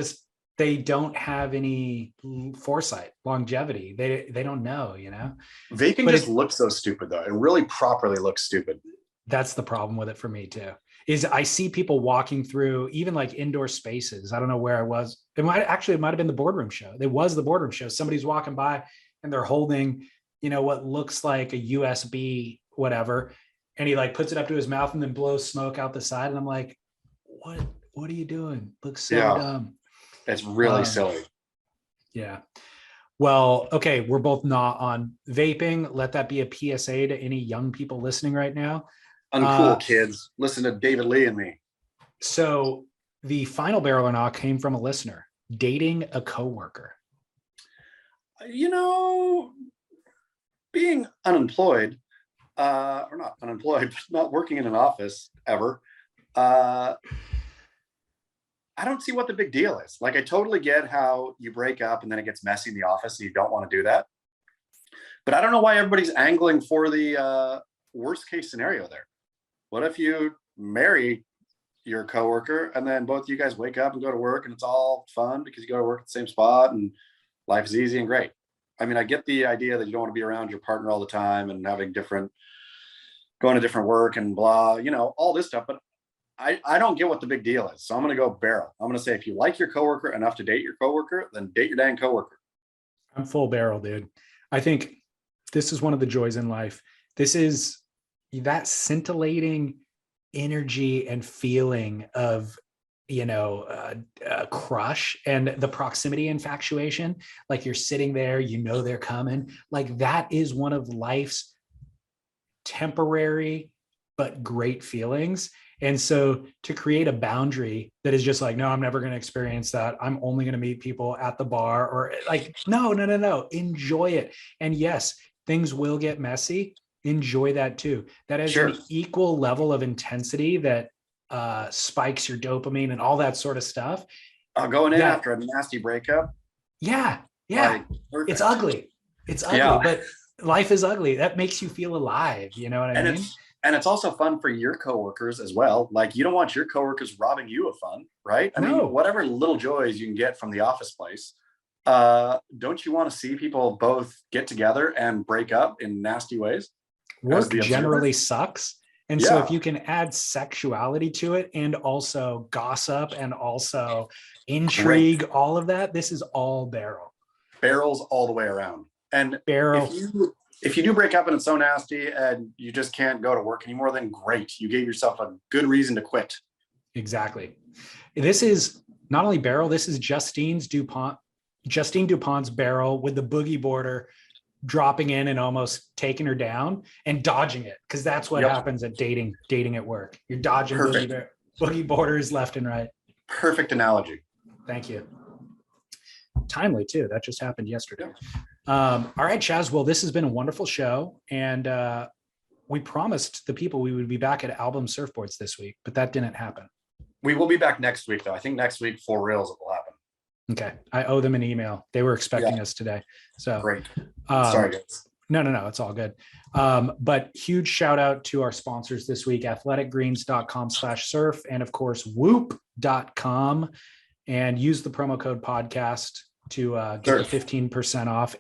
they don't have any foresight, longevity. They don't know, you know?
Vaping just looks so stupid though. It really properly looks stupid.
That's the problem with it for me too, is I see people walking through even like indoor spaces. I don't know where I was. It might have been the boardroom show. It was the boardroom show. Somebody's walking by and they're holding, what looks like a USB, whatever. And he like puts it up to his mouth and then blows smoke out the side. And I'm like, what are you doing? Looks so dumb.
It's really silly.
Yeah. Well, okay. We're both not on vaping. Let that be a PSA to any young people listening right now.
Uncool kids. Listen to David Lee and me.
So the final barrel or not came from a listener. Dating a coworker.
Being unemployed, or not unemployed, but not working in an office ever, I don't see what the big deal is. Like, I totally get how you break up and then it gets messy in the office and you don't want to do that. But I don't know why everybody's angling for the worst case scenario there. What if you marry your coworker and then both you guys wake up and go to work and it's all fun because you go to work at the same spot and life is easy and great? I mean, I get the idea that you don't want to be around your partner all the time and going to different work and blah, all this stuff. But I don't get what the big deal is. So I'm going to go barrel. I'm going to say, if you like your coworker enough to date your coworker, then date your dang coworker.
I'm full barrel, dude. I think this is one of the joys in life. This is that scintillating energy and feeling of, a crush and the proximity infatuation. Like you're sitting there, they're coming. Like that is one of life's temporary but great feelings. And so to create a boundary that is just like, no, I'm never going to experience that. I'm only going to meet people at the bar, or like, no, enjoy it. And yes, things will get messy. Enjoy that too. That is an equal level of intensity that spikes your dopamine and all that sort of stuff.
Going in after a nasty breakup.
Yeah. It's ugly. But life is ugly. That makes you feel alive. You know what I mean?
And it's also fun for your coworkers as well. Like, you don't want your coworkers robbing you of fun, right? I mean, whatever little joys you can get from the office place, don't you want to see people both get together and break up in nasty ways?
Work generally sucks. And so if you can add sexuality to it and also gossip and also intrigue, all of that, this is all barrel.
Barrels all the way around. And
barrel.
If you do break up and it's so nasty and you just can't go to work anymore, then great. You gave yourself a good reason to quit.
Exactly. This is not only barrel, this is Justine Dupont's barrel with the boogie border dropping in and almost taking her down and dodging it. Cause that's what happens at dating at work. You're dodging boogie borders left and right.
Perfect analogy.
Thank you. Timely too. That just happened yesterday. All right, Chaz. Well, this has been a wonderful show. And we promised the people we would be back at Album Surfboards this week, but that didn't happen.
We will be back next week, though. I think next week, for reals, it will happen.
Okay. I owe them an email. They were expecting us today. So
Great. Sorry, guys.
No, it's all good. But huge shout out to our sponsors this week, athleticgreens.com/surf, and of course, whoop.com, and use the promo code podcast to get the 15% off.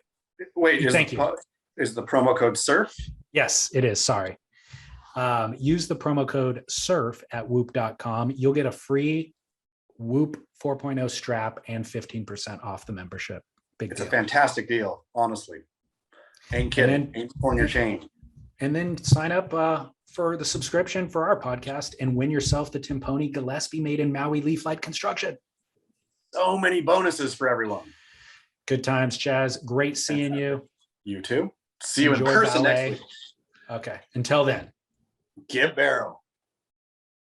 Wait,
Thank you.
Is the promo code SURF?
Yes, it is. Sorry. Use the promo code SURF at whoop.com. You'll get a free Whoop 4.0 strap and 15% off the membership.
It's
deal.
a fantastic deal, honestly. Ain't kidding. Ain't pulling your chain.
And then sign up for the subscription for our podcast and win yourself the Timponi Gillespie made in Maui Leaf Light Construction.
So many bonuses for everyone.
Good times, Chaz. Great seeing you.
You too. See you in
Enjoy
person
ballet.
next week.
Okay. Until then.
Give barrel.